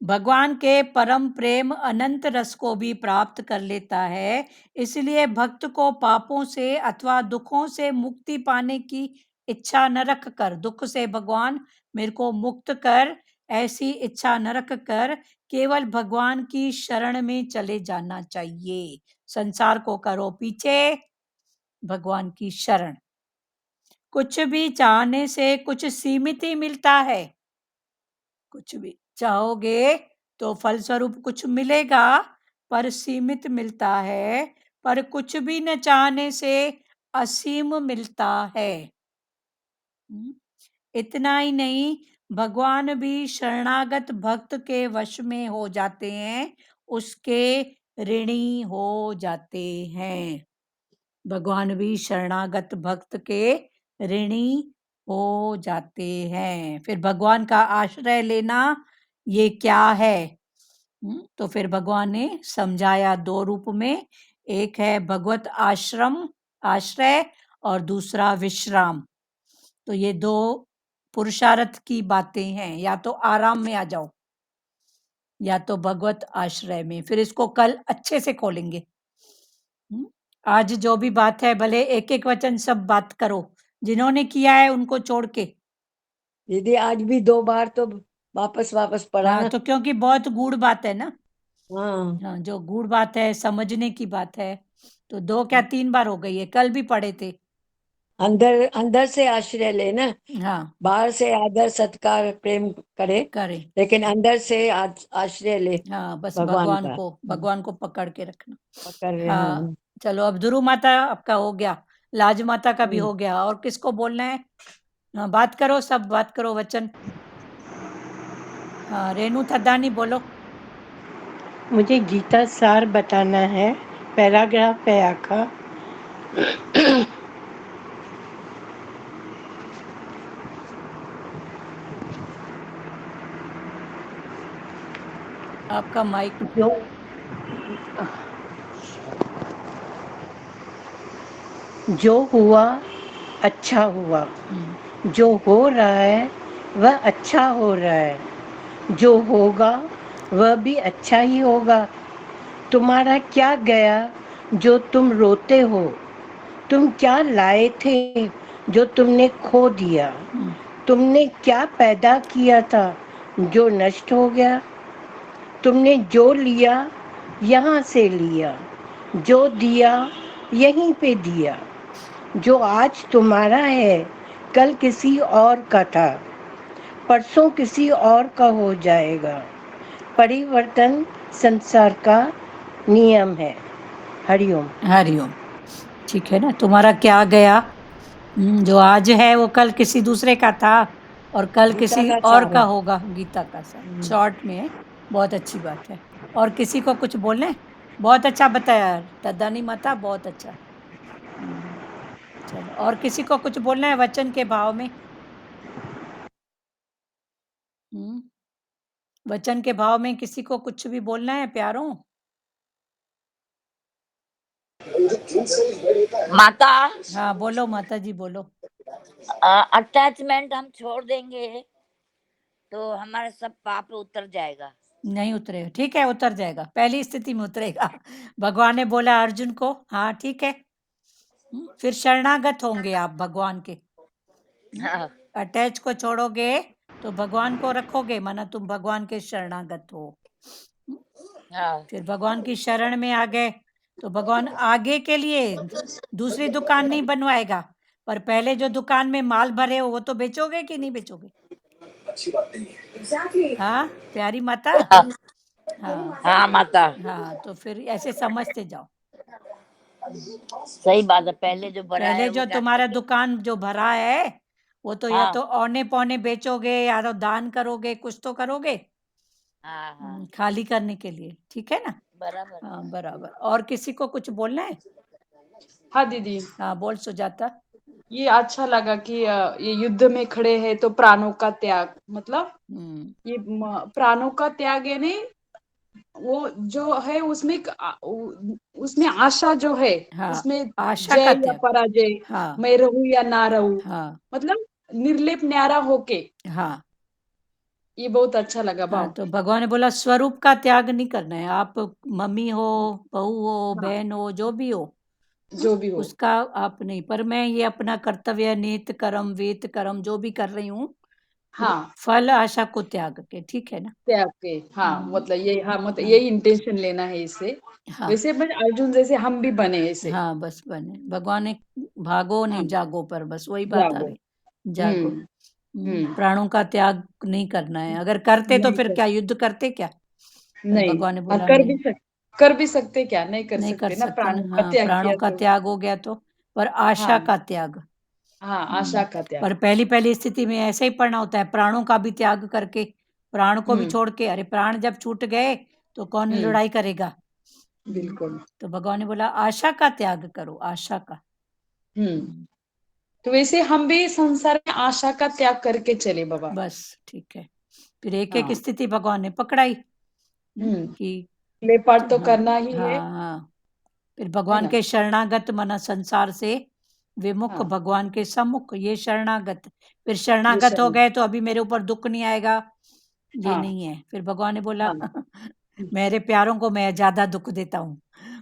भगवान के परम प्रेम अनंत रस को भी प्राप्त कर लेता है, इसलिए भक्त को पापों से अथवा दुखों से मुक्ति पाने की इच्छा न रख कर, दुख से भगवान मेरे को मुक्त कर, ऐसी इच्छा न रख कर केवल भगवान की शरण में चले जाना चाहिए। संसार को करो पीछे, भगवान की शरण। कुछ भी चाहने से कुछ सीमित ही मिलता है, कुछ भी चाहोगे तो फलस्वरूप कुछ मिलेगा, पर सीमित मिलता है, पर कुछ भी न चाहने से असीम मिलता है। इतना ही नहीं, भगवान भी शरणागत भक्त के वश में हो जाते हैं, उसके ऋणी हो जाते हैं। भगवान भी शरणागत भक्त के ऋणी हो जाते हैं। फिर भगवान का आश्रय लेना ये क्या है? तो फिर भगवान ने समझाया दो रूप में, एक है भगवत आश्रम आश्रय और दूसरा विश्राम। तो ये दो पुरुषार्थ की बातें हैं, या तो आराम में आ जाओ या तो भगवत आश्रय में। फिर इसको कल अच्छे से खोलेंगे। आज जो भी बात है भले एक एक वचन सब बात करो, जिन्होंने किया है उनको छोड़ के। दीदी आज भी 2 बार तो वापस पढ़ा हाँ, ना। तो क्योंकि बहुत गूढ़ बात है ना। हाँ, हाँ, जो गूढ़ बात है समझने की बात है, तो 2 क्या 3 बार हो गई है, कल भी पढ़े थे। अंदर अंदर से आश्रय ले ना, हाँ, बाहर से आदर सत्कार प्रेम करे, करें। लेकिन अंदर से आश्रय ले हाँ, बस भगवान का। भगवान को पकड़ के रखना। पकड़ रहे हाँ, हैं। चलो अब ध्रुव माता आपका हो गया, लाज माता का भी हम्म। हो गया, और किसको बोलना है? हाँ, बात करो, सब बात करो वचन। हाँ, रेणु थदानी बोलो। मुझे गीता सार बताना है, पैराग्राफ है आखा। आपका माइक। जो हुआ अच्छा हुआ, जो हो रहा है वह अच्छा हो रहा है, जो होगा वह भी अच्छा ही होगा। तुम्हारा क्या गया जो तुम रोते हो, तुम क्या लाए थे जो तुमने खो दिया, तुमने क्या पैदा किया था जो नष्ट हो गया। तुमने जो लिया यहाँ से लिया, जो दिया यहीं पे दिया। जो आज तुम्हारा है कल किसी और का था, परसों किसी और का हो जाएगा। परिवर्तन संसार का नियम है। हरिओम। हरिओम। ठीक है ना, तुम्हारा क्या गया, जो आज है वो कल किसी दूसरे का था और कल गीता किसी का और सार का है। होगा। गीता का सार शॉर्ट में है, बहुत अच्छी बात है। और किसी को कुछ बोलना है? बहुत अच्छा बताया तदानी माता, बहुत अच्छा। चलो, और किसी को कुछ बोलना है वचन के भाव में? वचन के भाव में किसी को कुछ भी बोलना है प्यारों? माता, हाँ बोलो माता जी बोलो। अटैचमेंट हम छोड़ देंगे तो हमारा सब पाप उतर जाएगा। नहीं उतरेगा, ठीक है उतर जाएगा, पहली स्थिति में उतरेगा। भगवान ने बोला अर्जुन को, हाँ ठीक है। फिर शरणागत होंगे आप भगवान के। हाँ, अटैच को छोड़ोगे तो भगवान को रखोगे, माना तुम भगवान के शरणागत हो। हाँ, फिर भगवान की शरण में आ गए तो भगवान आगे के लिए दूसरी दुकान नहीं बनवाएगा, पर पहले जो दुकान में माल भरे हो वो तो बेचोगे कि नहीं बेचोगे? अच्छी बात नहीं है। हाँ प्यारी माता। हाँ हाँ माता, हाँ, तो फिर ऐसे समझते जाओ। सही बात है। पहले जो भरा है पहले वो जो क्या तुम्हारा करेंगे? दुकान जो भरा है वो तो या हाँ, तो औने पौने बेचोगे या तो दान करोगे, कुछ तो करोगे हाँ, हाँ, खाली करने के लिए, ठीक है ना? बराबर। हाँ बराबर। और किसी को कुछ बोलना है? हाँ दीदी, हाँ बोल सुजाता। ये अच्छा लगा कि ये युद्ध में खड़े हैं तो प्राणों का त्याग, मतलब ये प्राणों का त्याग यानी वो जो है उसमें उसमें आशा जो है, हाँ, उसमें आशा जय का या त्याग। पराजय, हाँ मैं रहूं या ना रहूं, हाँ मतलब निर्लेप न्यारा होके, हाँ ये बहुत अच्छा लगा हाँ। भाव। तो भगवान ने बोला स्वरूप का त्याग नहीं करना है। आप मम्मी हो, बहू हो, हाँ, बहन हो, जो भी हो, जो भी हो, उसका आप नहीं, पर मैं ये अपना कर्तव्य नित कर्म वेत कर्म जो भी कर रही हूँ, हाँ फल आशा को त्याग के, ठीक है ना? त्याग के, हाँ मतलब ये, हाँ मतलब यही इंटेंशन लेना है इससे। हाँ वैसे बस अर्जुन जैसे हम भी बने ऐसे, हाँ बस बने भगवान ने भागो हाँ नहीं जागो, पर बस वही बात आ जागो, गई, जागो। हम्म, प्राणों का त्याग नहीं करना है। अगर करते तो नहीं फिर कर, क्या युद्ध करते क्या? पर नहीं, भगवान ने और बोला नहीं, कर भी सकते क्या, नहीं कर नहीं कर सकते ना, सकते ना। प्राणों का हाँ त्याग प्राणों किया का तो। त्याग हो गया तो, पर आशा हाँ का त्याग। हाँ, आशा का त्याग। पर पहली पहली स्थिति में ऐसे ही पढ़ना होता है, प्राणों का भी त्याग करके, प्राण को भी हम्म, छोड़ के। अरे प्राण जब छूट गए तो कौन हम्म, लड़ाई करेगा? बिल्कुल, तो भगवान ने बोला आशा का त्याग करो, आशा का। हम्म। तो वैसे हम भी संसार में आशा का त्याग करके चले बाबा। बस ठीक है। फिर एक एक हाँ, स्थिति भगवान ने पकड़ाई हम्म, कि लेपाट तो हाँ करना ही है हाँ हाँ। फिर है भगवान ना? के शरणागत मना संसार से विमुख, हाँ, भगवान के सम्मुख, ये शरणागत। फिर ये शरणागत हो शरण, गए तो अभी मेरे ऊपर दुख नहीं आएगा, ये हाँ नहीं है। फिर भगवान ने बोला हाँ, मेरे प्यारों को मैं ज्यादा दुख देता हूँ।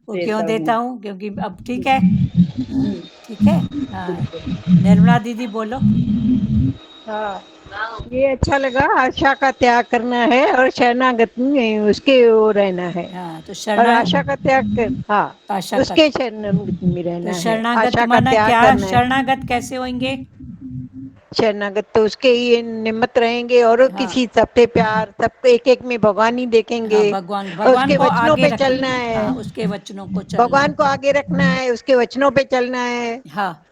वो क्यों देता देता हूँ, हूँ? क्योंकि अब ठीक है। हाँ, हम्म, ठीक है। हाँ निर्मला दीदी बोलो। हाँ, ये अच्छा लगा, आशा का त्याग करना है और शरणागत नहीं, उसके वो रहना है। हाँ तो और शरणा आशा का त्याग कर, हाँ, आशा का, उसके शरणागत में तो रहना है, शरणागत आशा का माना त्याग क्या? करना है। शरणागत कैसे होंगे? शरणागत तो उसके ही निमित्त रहेंगे, और हाँ किसी सबसे प्यार, सबको एक एक में भगवान ही हाँ, देखेंगे, भगवान और भगवान उसके को वचनों आगे पे रखना। चलना है। हाँ उसके वचनों को चलना भगवान है। को आगे रखना है, उसके वचनों पे चलना है। हाँ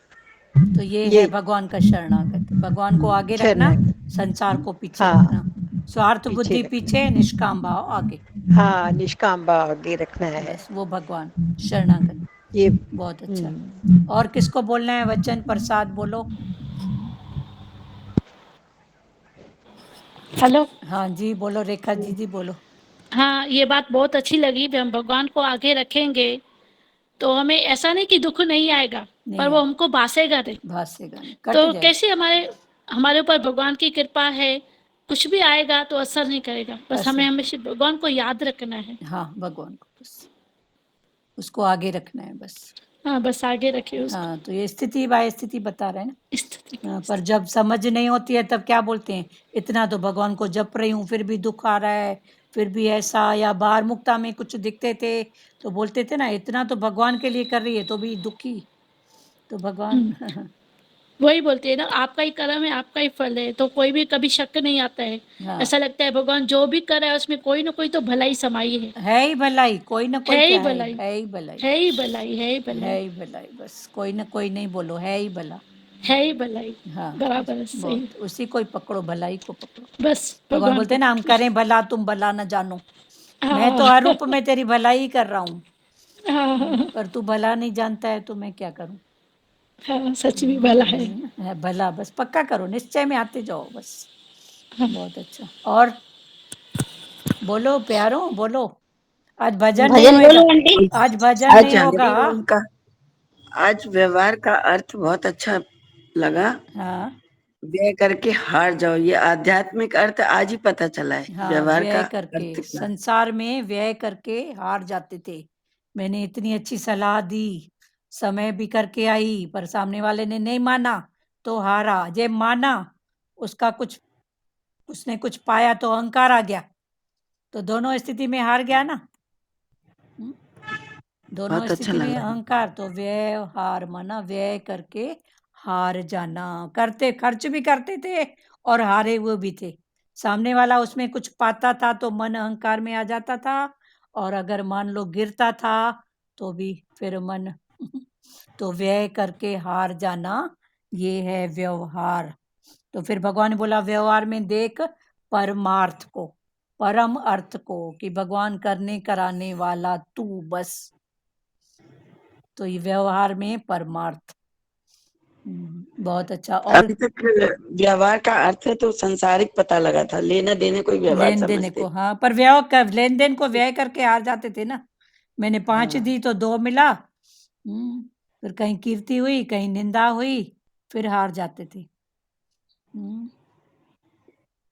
तो ये है ये भगवान का शरणागत, भगवान को आगे रखना, शरणागत, संसार को पीछे रखना, हाँ, स्वार्थ पीछे बुद्धि पीछे, रखना, निष्काम भाव आगे। हाँ, निष्काम भाव आगे रखना है। बस वो भगवान शरणागत। ये बहुत अच्छा। और किसको बोलना है वचन? प्रसाद बोलो। हेलो। हाँ जी बोलो, रेखा जी बोलो। हाँ, ये बात बहुत अच्छी लगी। हम भगवान को आगे रखेंगे तो हमें ऐसा नहीं कि दुख नहीं आएगा, पर नहीं वो है, हमको बासेगा नहीं। भासेगा नहीं, कट तो जाए। कैसे हमारे हमारे ऊपर भगवान की कृपा है, कुछ भी आएगा तो असर नहीं करेगा। बस हमें असर, हमेशा भगवान को याद रखना है। हाँ भगवान को बस उसको आगे रखना है बस। हाँ, बस आगे रखिए उसको। हाँ तो ये स्थिति बाय स्थिति बता रहे हैं ना। स्थिति पर जब समझ नहीं होती है तब क्या बोलते हैं, इतना तो भगवान को जप रही हूँ फिर भी दुख आ रहा है, फिर भी ऐसा। या बाहर मुक्ता में कुछ दिखते थे तो बोलते थे ना, इतना तो भगवान के लिए कर रही है तो भी दुखी। तो भगवान वही बोलते हैं ना, आपका ही कर्म है, आपका ही फल है, तो कोई भी कभी शक नहीं आता है। हाँ ऐसा लगता है भगवान जो भी कर रहा है उसमें कोई ना कोई तो भलाई समाई है ही भलाई, कोई ना कोई है ही क्या है, भलाई, है ही भलाई, है ही भलाई, है ही है भलाई, ही भलाई। बस कोई ना कोई नहीं बोलो, है ही भला। है ही भलाई। हाँ बराबर है, सही। बहुत, उसी को ही पकड़ो, भलाई को पकड़ो। बस भगवान भगवान बोलते को हैं ना, हम पकड़ो। करें भला तुम भला न जानो। मैं तो हाँ, हर रूप में तेरी भलाई ही कर रहा हूँ, हाँ, पर तू भला नहीं जानता है तो मैं क्या करूँ? हाँ, सच में भला है। है भला, बस पक्का करो, निश्चय में आते जाओ बस। बहुत अच्छा। और बोलो प्यारो बोलो। आज भजन नहीं भजन बोलो होएगा, आंटी। आज भजन नहीं अच्छा होगा। मेरी उनका आज व्यवहार का अर्थ बहुत अच्छा लगा। हाँ व्यय करके हार जाओ, ये आध्यात्मिक अर्थ आज ही पता चला है। हाँ, व्यवहार का व्यय करके अर्थ क्या? संसार में व्यय करके हार जाते थे। मैंने इतनी अच्छी सलाह दी, समय भी करके आई, पर सामने वाले ने नहीं माना तो हारा। जब माना उसका कुछ, उसने कुछ पाया तो अहंकार आ गया, तो दोनों स्थिति में हार गया ना। हम्म? दोनों बहुत अच्छा स्थिति में लगा। अहंकार, तो व्यय हार माना, व्यय करके हार जाना। करते खर्च भी करते थे और हारे हुए भी थे। सामने वाला उसमें कुछ पाता था तो मन अहंकार में आ जाता था, और अगर मान लो गिरता था तो भी फिर मन तो व्यय करके हार जाना, ये है व्यवहार। तो फिर भगवान ने बोला व्यवहार में देख परमार्थ को, परम अर्थ को, कि भगवान करने कराने वाला तू बस। तो ये व्यवहार में परमार्थ। बहुत अच्छा। और अभी तक व्यवहार का अर्थ तो सांसारिक पता लगा था, लेना देने कोई व्यवहार लेन देने समझते को, थे। हाँ, पर व्यय कर लेन देन को व्यय करके हार जाते थे ना। मैंने 5 हाँ। दी तो 2 मिला। फिर कहीं कीर्ति हुई, कहीं निंदा हुई, फिर हार जाते थे।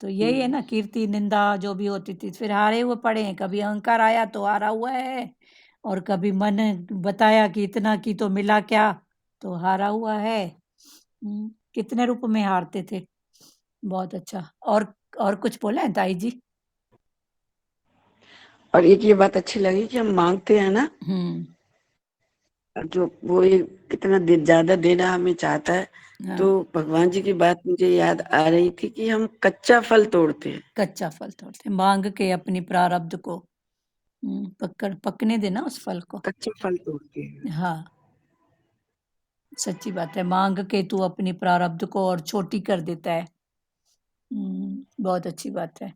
तो यही है ना, कीर्ति निंदा जो भी होती थी, फिर हारे हुए पड़े हैं। कभी अहंकार आया तो हारा हुआ है, और कभी मन बताया कि इतना की तो मिला क्या, तो हारा हुआ है। कितने रूप में हारते थे। बहुत अच्छा। और कुछ बोला है ताई जी? और एक ये बात अच्छी लगी कि हम मांगते हैं ना, जो वो ये कितना ज्यादा देना हमें चाहता है, हाँ, तो भगवान जी की बात मुझे याद आ रही थी कि हम कच्चा फल तोड़ते हैं। कच्चा फल तोड़ते, मांग के अपनी प्रारब्ध को पकने देना उस फल को। कच्चा फल तोड़ते हैं। हाँ, सच्ची बात है, मांग के तू अपनी प्रारब्ध को और छोटी कर देता है। बहुत अच्छी बात है।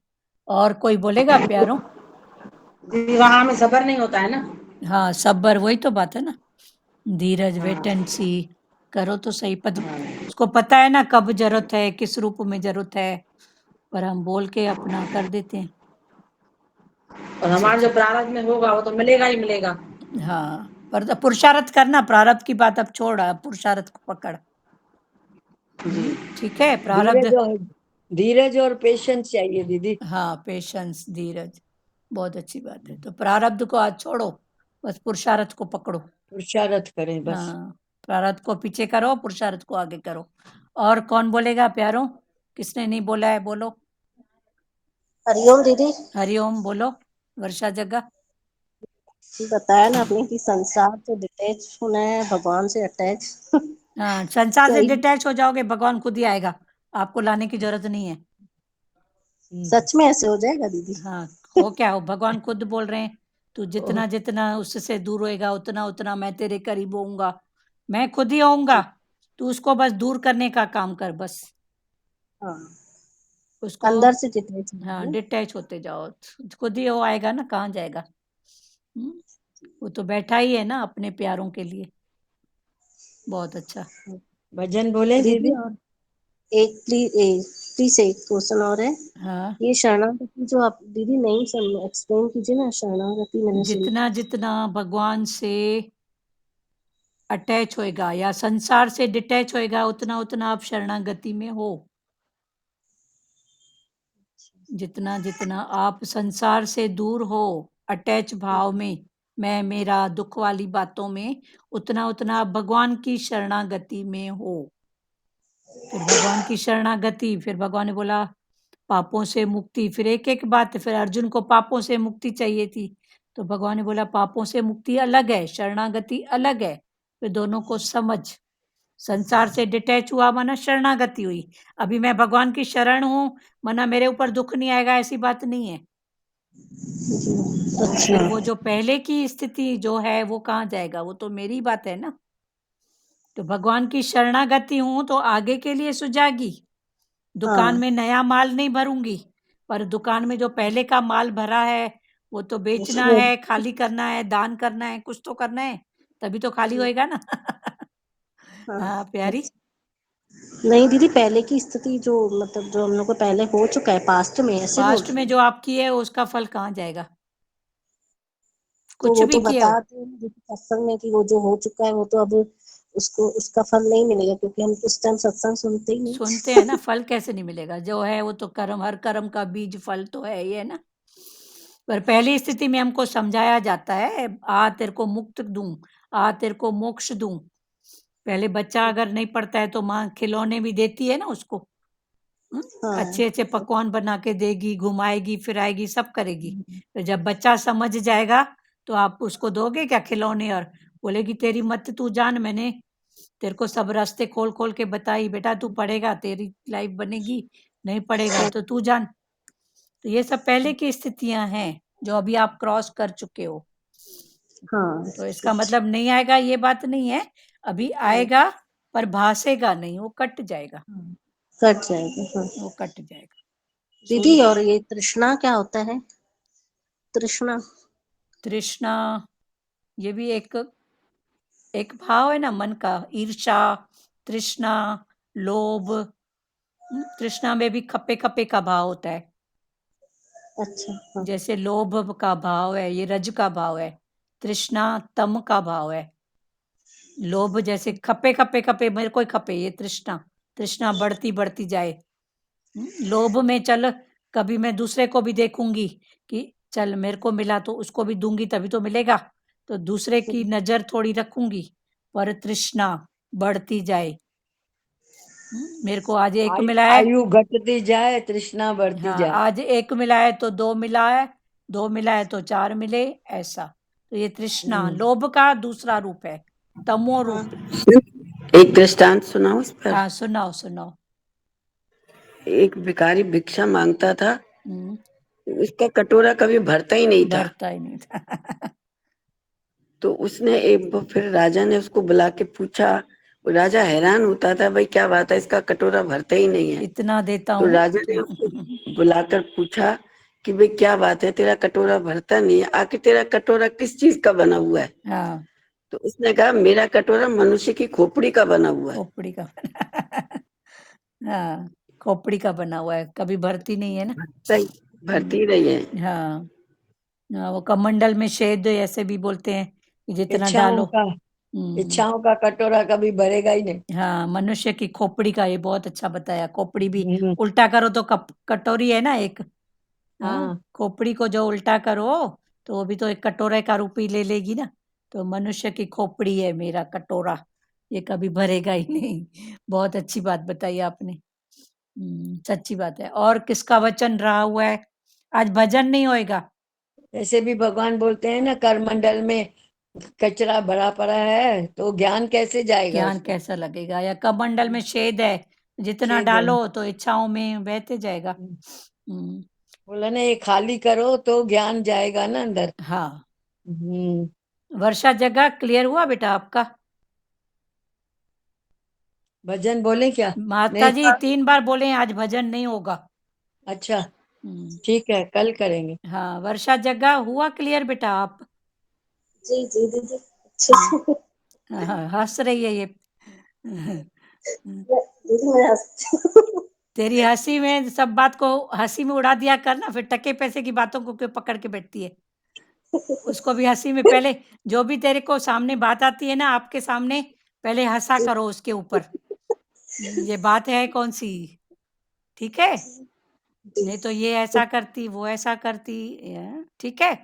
और कोई बोलेगा प्यारो? दीदी वहां में सबर नहीं होता है ना। हाँ, सब्र, वही तो बात है ना। धीरज, वेट हाँ। एंड सी, करो तो सही। पद उसको पता है ना कब जरूरत है, किस रूप में जरूरत है, पर हम बोल के अपना कर देते हैं। और हमारा जो प्रारब्ध में होगा वो तो मिलेगा ही मिलेगा। हाँ, पर तो पुरुषार्थ करना, प्रारब्ध की बात अब छोड़, अब पुरुषार्थ को पकड़। ठीक है, प्रारब्ध। धीरज और पेशेंस चाहिए दीदी। हाँ, पेशेंस, धीरज, बहुत अच्छी बात है। तो प्रारब्ध को आज छोड़ो, बस पुरुषार्थ को पकड़ो। पुरुषार्थ करें बस। हाँ, प्रारब्ध को पीछे करो, पुरुषार्थ को आगे करो। और कौन बोलेगा प्यारो? किसने नहीं बोला है, बोलो। हरिओम दीदी। हरिओम बोलो। वर्षा जगह बताया ना आपने कि संसार से डिटैच होना है, भगवान से अटैच। हाँ, संसार से सही। डिटैच हो जाओगे, भगवान खुद ही आएगा, आपको लाने की जरूरत नहीं है। सच में ऐसे हो जाएगा दीदी? हाँ, हो क्या हो, भगवान खुद बोल रहे हैं, तू जितना जितना उससे दूर होएगा उतना उतना मैं तेरे करीब होऊंगा। मैं खुद ही होऊंगा, तू उसको बस दूर करने का काम कर बस। हाँ, उसको, अंदर से डिटैच हाँ, होना है। डिटैच होते जाओ, खुद ही हो आएगा ना, कहाँ जाएगा। वो तो बैठा ही है ना अपने प्यारों के लिए। बहुत अच्छा। भजन बोले दीदी दीदी। और एक प्लीज एक क्वेश्चन और है। हाँ, ये शरणागति जो आप दीदी नहीं एक्सप्लेन कीजिए ना, शरणागति मैंने सुनी। जितना जितना भगवान से अटैच होएगा या संसार से डिटैच होएगा, उतना उतना आप शरणागति में हो। जितना जितना आप संसार से दूर हो, अटैच भाव में, मैं मेरा दुख वाली बातों में, उतना उतना आप भगवान की शरणागति में हो। फिर भगवान की शरणागति, फिर भगवान ने बोला पापों से मुक्ति, फिर एक एक बात। फिर अर्जुन को पापों से मुक्ति चाहिए थी, तो भगवान ने बोला पापों से मुक्ति अलग है, शरणागति अलग है। फिर दोनों को समझ। संसार से डिटैच हुआ माना शरणागति हुई। अभी मैं भगवान की शरण हूं माना मेरे ऊपर दुख नहीं आएगा, ऐसी बात नहीं है। तो फिर वो जो पहले की स्थिति जो है वो कहाँ जाएगा, वो तो मेरी बात है ना। तो भगवान की शरणागति हूं तो आगे के लिए सुजागी। दुकान हाँ, में नया माल नहीं भरूंगी, पर दुकान में जो पहले का माल भरा है वो तो बेचना उसको है, खाली करना है, दान करना है, कुछ तो करना है, तभी तो खाली होएगा ना। हाँ, हाँ प्यारी। अच्छा। नहीं दीदी, पहले की स्थिति जो मतलब जो हम लोग को पहले हो चुका है पास्ट में, ऐसे बोल पास्ट रही में हूँ। जो आपकी है उसका फल कहाँ जाएगा? तो कुछ वो भी तो किए हो। बताते हैं दीदी सत्संग में कि वो जो हो चुका है वो तो अब उसको उसका फल नहीं मिलेगा, क्योंकि हम उस टाइम सत्संग सुनते ही सुनते हैं ना, नहीं। फल कैसे नहीं मिलेगा? जो है वो तो कर्म, हर कर्म का बीज फल तो है ही है ना। पर पहली स्थिति में हमको समझाया जाता है, आ तेरे को मुक्त दूं, आ तेरे को मोक्ष दूं। पहले बच्चा अगर नहीं पढ़ता है तो माँ खिलौने भी देती है ना उसको, हाँ अच्छे अच्छे पकवान बना के देगी, घुमाएगी फिराएगी, सब करेगी। तो जब बच्चा समझ जाएगा तो आप उसको दोगे क्या खिलौने, और बोलेगी तेरी मत तू जान, मैंने तेरे को सब रास्ते खोल खोल के बताई, बेटा तू पढ़ेगा तेरी लाइफ बनेगी, नहीं पढ़ेगा तो तू जान। तो ये सब पहले की स्थितियां हैं जो अभी आप क्रॉस कर चुके हो। हाँ तो इसका मतलब नहीं आएगा ये बात नहीं है, अभी आएगा पर भासेगा नहीं, वो कट जाएगा, कट जाएगा। हाँ वो कट जाएगा। दीदी, और ये तृष्णा क्या होता है? तृष्णा तृष्णा ये भी एक भाव है ना मन का, ईर्ष्या, तृष्णा, लोभ। तृष्णा में भी खप्पे खप्पे का भाव होता है। अच्छा। हाँ। जैसे लोभ का भाव है, ये रज का भाव है। तृष्णा तम का भाव है। लोभ जैसे खप्पे खप्पे खप्पे, मेरे को ही खप्पे, ये तृष्णा, तृष्णा बढ़ती बढ़ती जाए। लोभ में चल, कभी मैं दूसरे को भी देखूंगी कि चल मेरे को मिला तो उसको भी दूंगी तभी तो मिलेगा, तो दूसरे की नजर थोड़ी रखूंगी, पर तृष्णा बढ़ती जाए। मेरे को आज एक मिला है, आयु घटती जाए, तृष्णा बढ़ती हाँ जाए। आज एक मिला है तो दो मिला है, दो मिला है तो चार मिले, ऐसा। तो ये तृष्णा लोभ का दूसरा रूप है, तमो रूप। एक दृष्टांत सुनाओ इस पर। हाँ सुनाओ सुनाओ। एक भिखारी भिक्षा मांगता था, हम्म, उसका कटोरा कभी भरता ही नहीं था। भरता ही नहीं था। तो उसने फिर राजा ने उसको बुला के पूछा। वो राजा हैरान होता था, भाई क्या बात है, इसका कटोरा भरता ही नहीं है। इतना देता तो हूँ राजा ने उसको बुलाकर पूछा कि भाई क्या बात है, तेरा कटोरा भरता नहीं है, आखिर तेरा कटोरा किस चीज का बना हुआ है? हाँ तो उसने कहा मेरा कटोरा मनुष्य की खोपड़ी का बना हुआ है। खोपड़ी का बना। हाँ खोपड़ी का बना हुआ है, कभी भरती नहीं है ना। भरती रही है। हाँ हाँ, वो कमंडल में शेद ऐसे भी बोलते हैं कि जितना डालो। इच्छाओं का कटोरा कभी भरेगा ही नहीं। हाँ मनुष्य की खोपड़ी का, ये बहुत अच्छा बताया। खोपड़ी भी हम्म। उल्टा करो तो कटोरी है ना एक। हाँ। खोपड़ी को जो उल्टा करो तो वो भी तो एक कटोरे का रूप ही ले लेगी ना। तो मनुष्य की खोपड़ी है मेरा कटोरा, ये कभी भरेगा ही नहीं। बहुत अच्छी बात बताई आपने। सच्ची बात है। और किसका वचन रहा हुआ है? आज भजन नहीं होएगा। ऐसे भी भगवान बोलते हैं ना, करमंडल में कचरा भरा पड़ा है तो ज्ञान कैसे जाएगा ज्ञान उसमें। कैसा लगेगा? या कमंडल में छेद है, जितना छेद है। डालो तो इच्छाओं में बहते जाएगा। हम्म, बोला ना, ये खाली करो तो ज्ञान जाएगा ना अंदर। हाँ। हम्म। वर्षा जगह क्लियर हुआ बेटा आपका? भजन बोले क्या? माता नहीं। जी 3 बार बोले आज भजन नहीं होगा। अच्छा, ठीक है, कल करेंगे। हाँ वर्षा जगह हुआ क्लियर बेटा आप? जी जी दीदी, अच्छे से। हाँ, हंस रही है ये। दीदी मैं हंसती हूँ। तेरी हंसी में सब बात को हंसी में उड़ा दिया कर ना, फिर टके पैसे की बातों को क्यों पकड़ के बैठती है? उसको भी हंसी में, पहले जो भी तेरे को सामने बात आती है ना आपके सामने, पहले हंसा करो उसके ऊपर। ये बात है कौन सी? ठीक है, नहीं तो ये ऐसा करती वो ऐसा करती, ठीक है,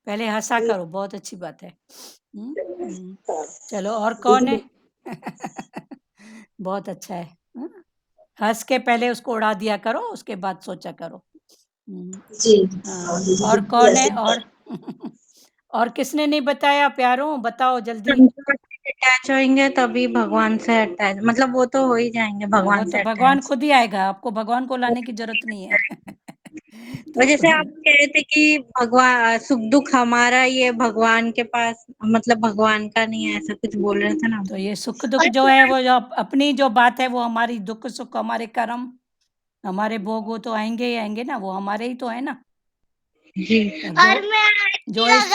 पहले हंसा करो, बहुत अच्छी बात है। चलो और कौन है? बहुत अच्छा है। हंस के पहले उसको उड़ा दिया करो, उसके बाद सोचा करो। जी हाँ, दीदी और बिल्कुल कौन ऐसे है? ही और और किसने नहीं बताया प्यारों, बताओ जल्दी। अटैच होंगे तभी भगवान से अटैच, मतलब वो तो हो ही जाएंगे हाँ, वो भगवान तो से भगवान अटैच। खुद ही आएगा, आपको भगवान को लाने की जरूरत नहीं है। और तो जैसे आप कह रहे थे कि भगवान सुख दुख हमारा, ये भगवान के पास, मतलब भगवान का नहीं है, ऐसा कुछ बोल रहे थे ना। तो ये सुख दुख जो है वो जो अपनी जो बात है वो हमारी, दुख सुख हमारे कर्म, हमारे भोग, वो तो आएंगे ही आएंगे ना, वो हमारे ही तो है ना। जी। और जो इस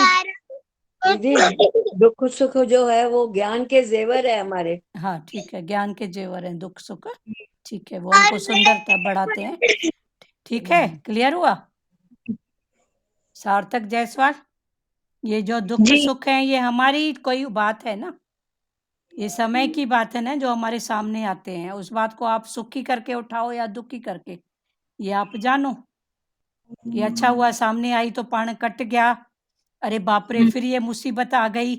दीदी, दुख सुख जो है वो ज्ञान के जेवर है हमारे। हाँ ठीक है, ज्ञान के जेवर हैं दुख सुख। ठीक है, वो हमको सुंदरता बढ़ाते हैं। ठीक है, क्लियर हुआ? सार्थक जायसवाल, ये जो दुख जी सुख है ये हमारी कोई बात है ना, ये समय की बात है ना जो हमारे सामने आते हैं, उस बात को आप सुखी करके उठाओ या दुखी करके, ये आप जानो कि अच्छा हुआ सामने आई तो प्राण कट गया, अरे बाप रे फिर ये मुसीबत आ गई।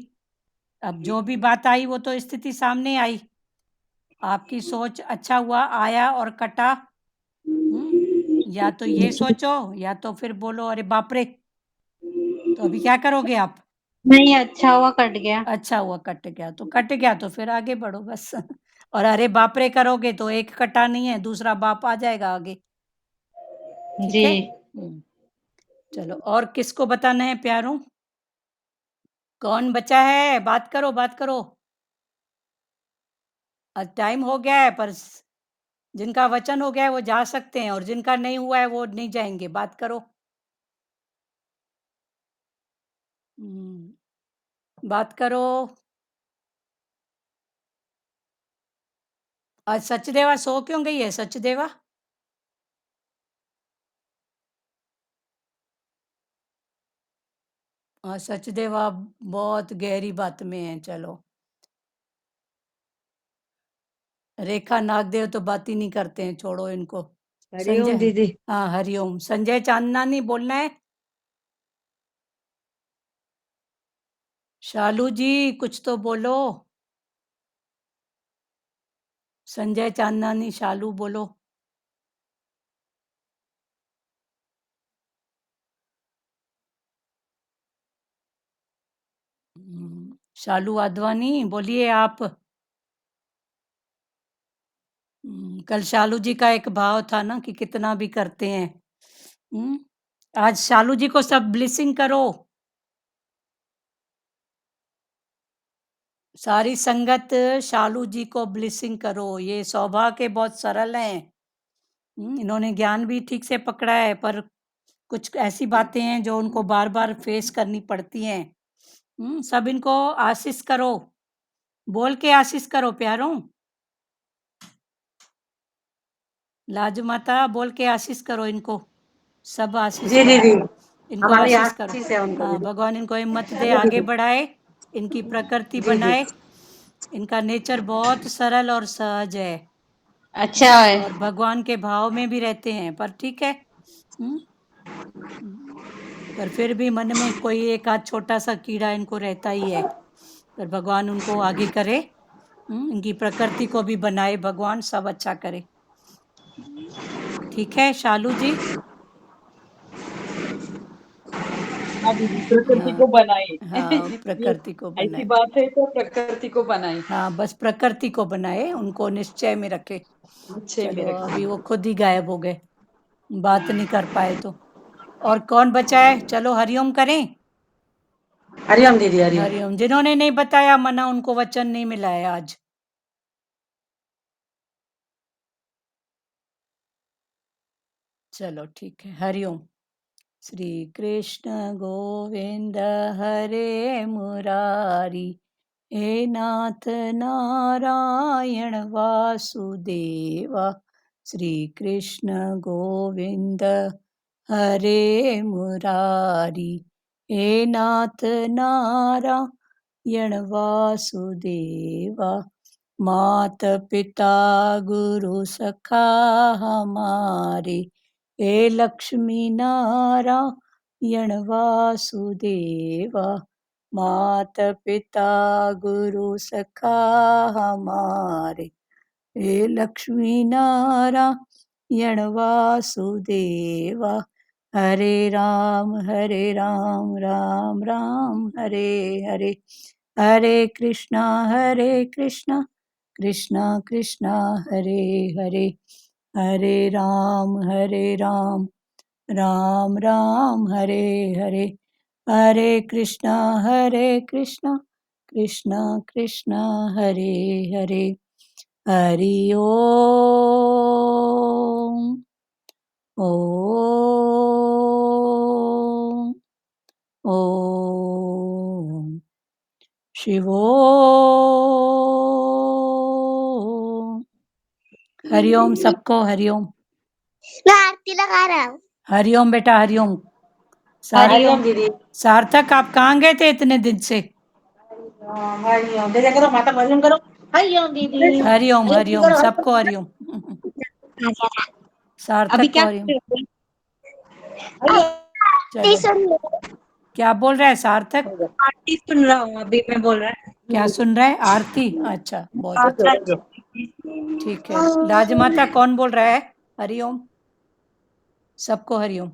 अब जो भी बात आई वो तो स्थिति सामने आई, आपकी सोच अच्छा हुआ आया और कटा। या तो ये सोचो या तो फिर बोलो अरे बाप रे, तो अभी क्या करोगे आप? नहीं, अच्छा हुआ कट गया। अच्छा हुआ कट गया तो कट गया तो फिर आगे बढ़ो बस। और अरे बाप रे करोगे तो एक कटा नहीं है, दूसरा बाप आ जाएगा आगे। ठीक जी है? चलो, और किसको बताना है प्यारों? कौन बचा है? बात करो, बात करो। आज टाइम हो गया है, पर जिनका वचन हो गया है वो जा सकते हैं, और जिनका नहीं हुआ है वो नहीं जाएंगे। बात करो। बात करो। आज सचदेवा सो क्यों गई है? सचदेवा सचदेवा बहुत गहरी बात में है। चलो, रेखा नागदेव तो बात ही नहीं करते हैं, छोड़ो इनको। हरिओम दीदी। हाँ, हरिओम। संजय चांदनानी बोलना है? शालू जी कुछ तो बोलो। संजय चांदनानी, शालू बोलो। शालू आडवाणी बोलिए आप। कल शालू जी का एक भाव था ना कि कितना भी करते हैं। आज शालू जी को सब ब्लेसिंग करो। सारी संगत शालू जी को ब्लेसिंग करो। ये सौभाग्य बहुत सरल हैं। इन्होंने ज्ञान भी ठीक से पकड़ा है, पर कुछ ऐसी बातें हैं जो उनको बार बार फेस करनी पड़ती हैं। सब इनको आशीष करो, बोल के आशीष करो प्यारों। लाजू माता बोल के आशीष करो इनको, सब आशीष जी करो। दीदी, इनको हमारी आशीष करो। आशीष है उनको हाँ, दीदी। भगवान इनको हिम्मत दे, जी आगे दीदी। बढ़ाए, इनकी प्रकृति जी जी। बनाए। इनका नेचर बहुत सरल और सहज है। अच्छा है। और भगवान के भाव में भी रहते हैं, पर ठीक है। पर फिर भी मन में कोई एक आध छोटा सा कीड़ा इनको रहता ही है, पर भगवान उनको आगे करे। इनकी प्रकृति को भी बनाए भगवान, सब अच्छा करे। ठीक है शालू जी? हाँ दीदी, प्रकृति को बनाए। हाँ, ये प्रकृति को ऐसी बनाए। बात है तो प्रकृति को बनाए, हाँ, बस प्रकृति को बनाए, उनको निश्चय में रखे। अच्छे में चलो, रखे। अभी वो खुद ही गायब हो गए, बात नहीं कर पाए तो। और कौन बचा है? चलो हरिओम करें। हरिओम दीदी, हरिओम। हरिओम। जिन्होंने नहीं बताया मना, उनको वचन नहीं मिला है आज। चलो ठीक है, हरिओम। श्री कृष्ण गोविंद हरे मुरारी, हे नाथ नारायण वासुदेवा। श्री कृष्ण गोविंद हरे मुरारी, हे नाथ नारायण वासुदेवा। मात पिता गुरु सखा हमारे, हे लक्ष्मी नारायण वासुदेवा। मात पिता गुरु सखा हमारे, हे लक्ष्मी नारायण वासुदेवा। हरे राम राम राम हरे हरे, हरे कृष्णा कृष्णा कृष्णा हरे हरे, हरे राम राम राम हरे हरे, हरे कृष्णा कृष्णा कृष्णा हरे हरे। हरि ओम। ओम। ओम। शिवोम। हरिओम सबको, हरिओम। मैं आरती लगा रहा हूँ। हरिओम बेटा, हरिओम। हरिओम दीदी। सार्थक, आप कहाँ गए थे इतने दिन से? हरिओम दीदी करो, माता हरिओम करो। हरिओम दीदी। हरिओम, हरिओम सबको, हरिओम। सार्थक अभी को क्या हरिओम। कर रहे आरती चलो, सुन लो। क्या बोल रहा है सार्थक? हो? आरती सुन रहा हूँ अभी मैं बोल रहा क्या सुन रहा है? आरती, अच्छा, बहुत अच्छा, हूँ। ठीक है। राजमाता कौन बोल रहा है? हरिओम सबको, हरिओम।